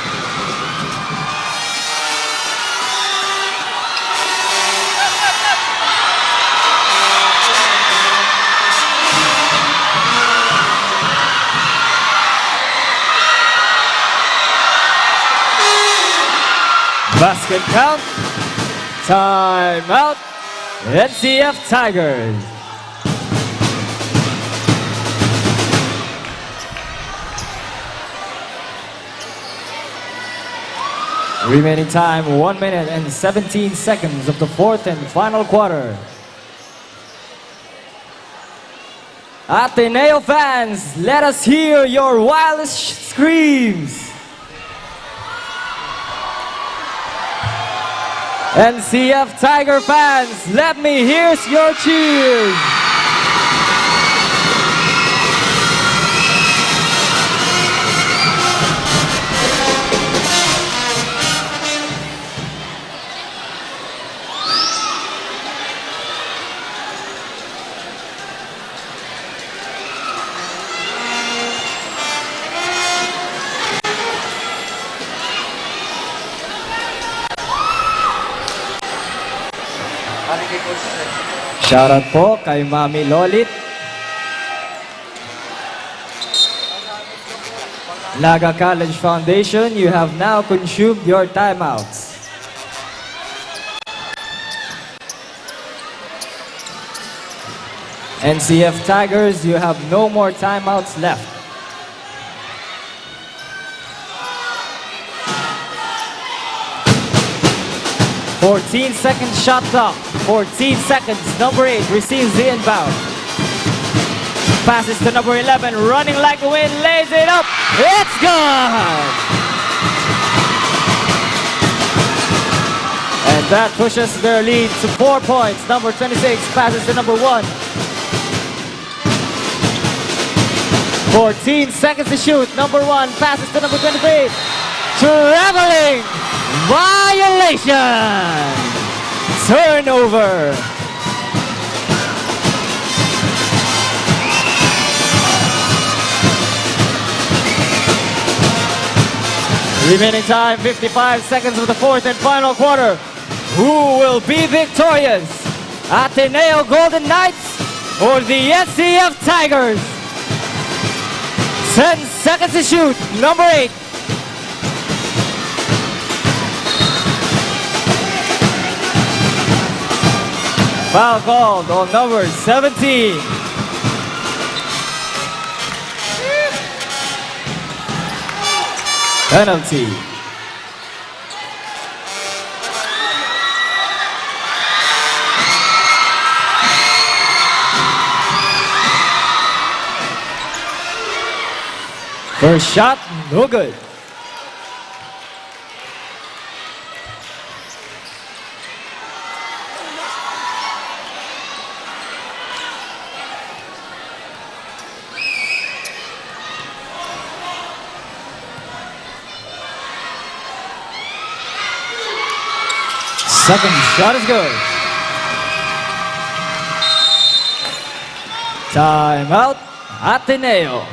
Basket count. Timeout. NCF Tigers. Remaining time, 1 minute and 17 seconds of the fourth and final quarter. Ateneo fans, let us hear your wildest screams. NCF Tiger fans, let me hear your cheers. Shoutout po kay Mami Lolit. Naga College Foundation, you have now consumed your timeouts. NCF Tigers, you have no more timeouts left. Second shot clock. 14 seconds. Number 8 receives the inbound. Passes to number 11. Running like the wind. Lays it up. It's gone. And that pushes their lead to 4 points. Number 26 passes to number 1. 14 seconds to shoot. Number 1 passes to number 23. Traveling. Violation. Turnover. Remaining time, 55 seconds of the fourth and final quarter. Who will be victorious? Ateneo Golden Knights or the NCF Tigers? 10 seconds to shoot. Number 8. Foul called on number 17. Penalty. First shot, no good. Second shot is good. Timeout, Ateneo.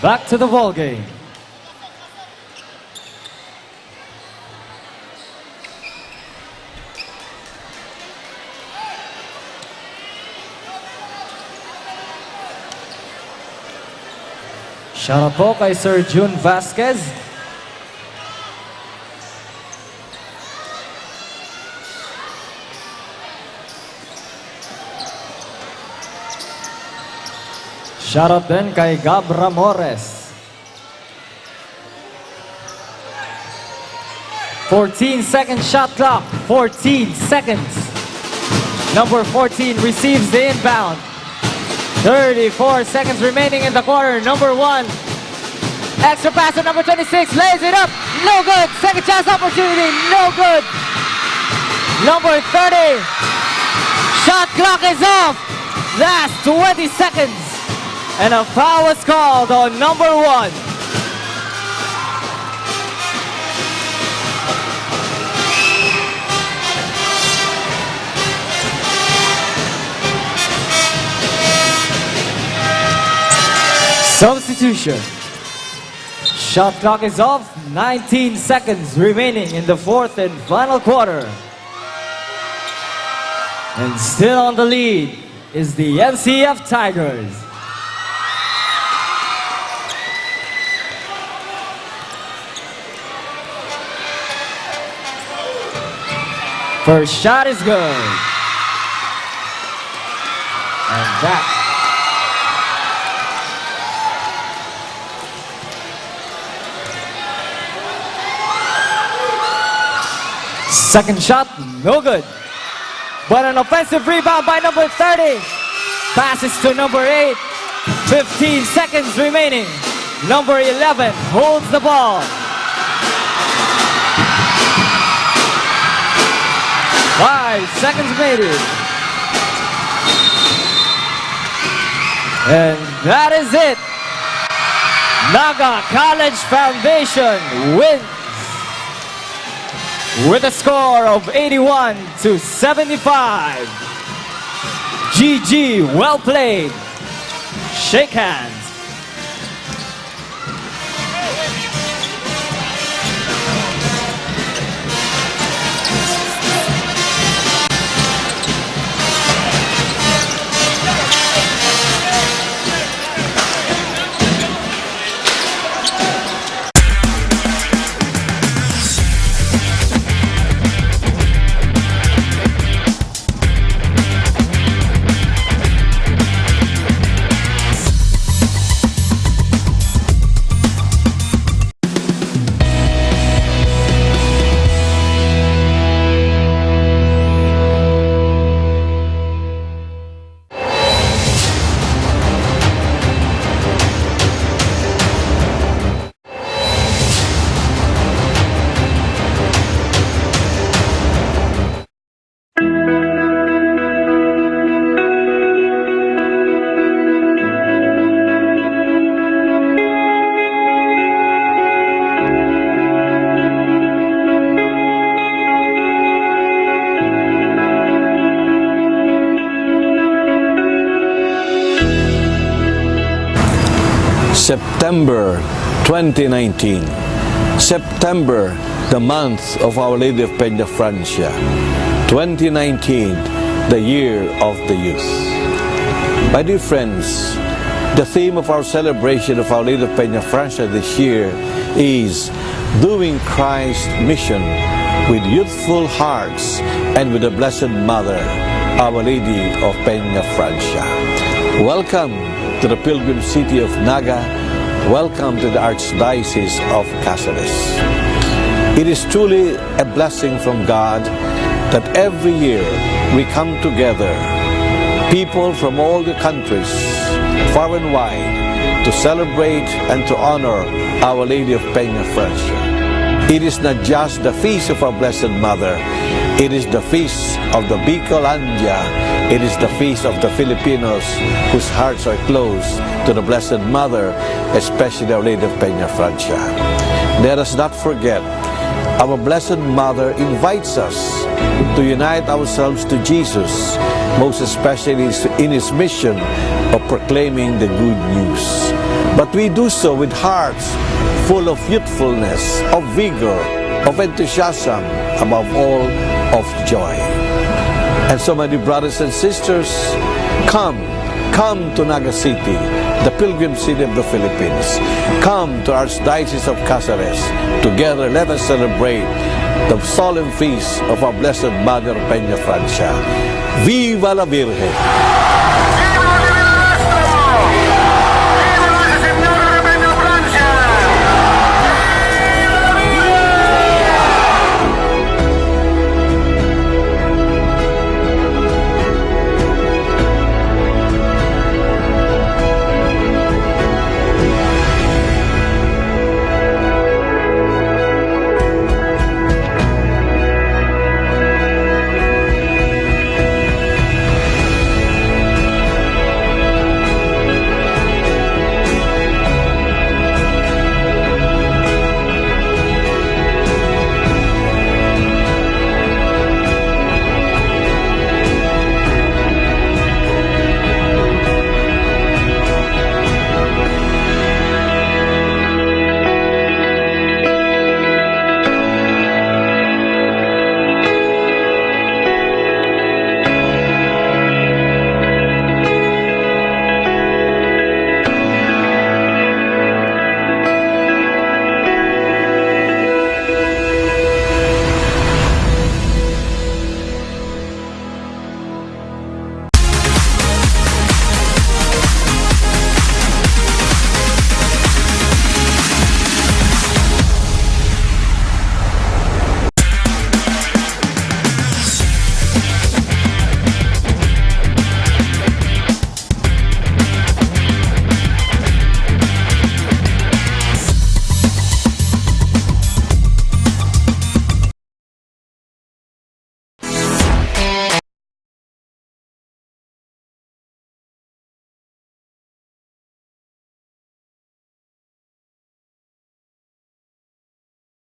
Back to the ball game. Shout out po kay Sir June Vasquez. Shoutout din kay Gab Ramores. 14-second shot clock. 14 seconds. Number 14 receives the inbound. 34 seconds remaining in the quarter. Number 1. Extra pass at number 26. Lays it up. No good. Second chance opportunity. No good. Number 30. Shot clock is off. Last 20 seconds. And a foul was called on number 1. Substitution. Shot clock is off. 19 seconds remaining in the fourth and final quarter. And still on the lead is the NCF Tigers. First shot is good. And that. Second shot, no good. But an offensive rebound by number 30. Passes to number 8. 15 seconds remaining. Number 11 holds the ball. 5 seconds remaining. And that is it. Naga College Foundation wins with a score of 81-75. GG, well played. Shake hands. September 2019. September, the month of Our Lady of Peña Francia. 2019, the year of the youth. My dear friends, the theme of our celebration of Our Lady of Peña Francia this year is doing Christ's mission with youthful hearts and with the Blessed Mother, Our Lady of Peña Francia. Welcome to the pilgrim city of Naga. Welcome to the Archdiocese of Cáceres. It is truly a blessing from God that every year we come together, people from all the countries, far and wide, to celebrate and to honor Our Lady of Peña Francia. It is not just the feast of our Blessed Mother, it is the feast of the Bicol. It is the feast of the Filipinos whose hearts are close to the Blessed Mother, especially Our Lady of Peña Francia. Let us not forget, our Blessed Mother invites us to unite ourselves to Jesus, most especially in His mission of proclaiming the good news. But we do so with hearts full of youthfulness, of vigor, of enthusiasm, above all, of joy. And so, my dear brothers and sisters, come to Naga City, the pilgrim city of the Philippines. Come to Archdiocese of Cáceres. Together, let us celebrate the solemn feast of our Blessed Mother Peña Francia. Viva la Virgen!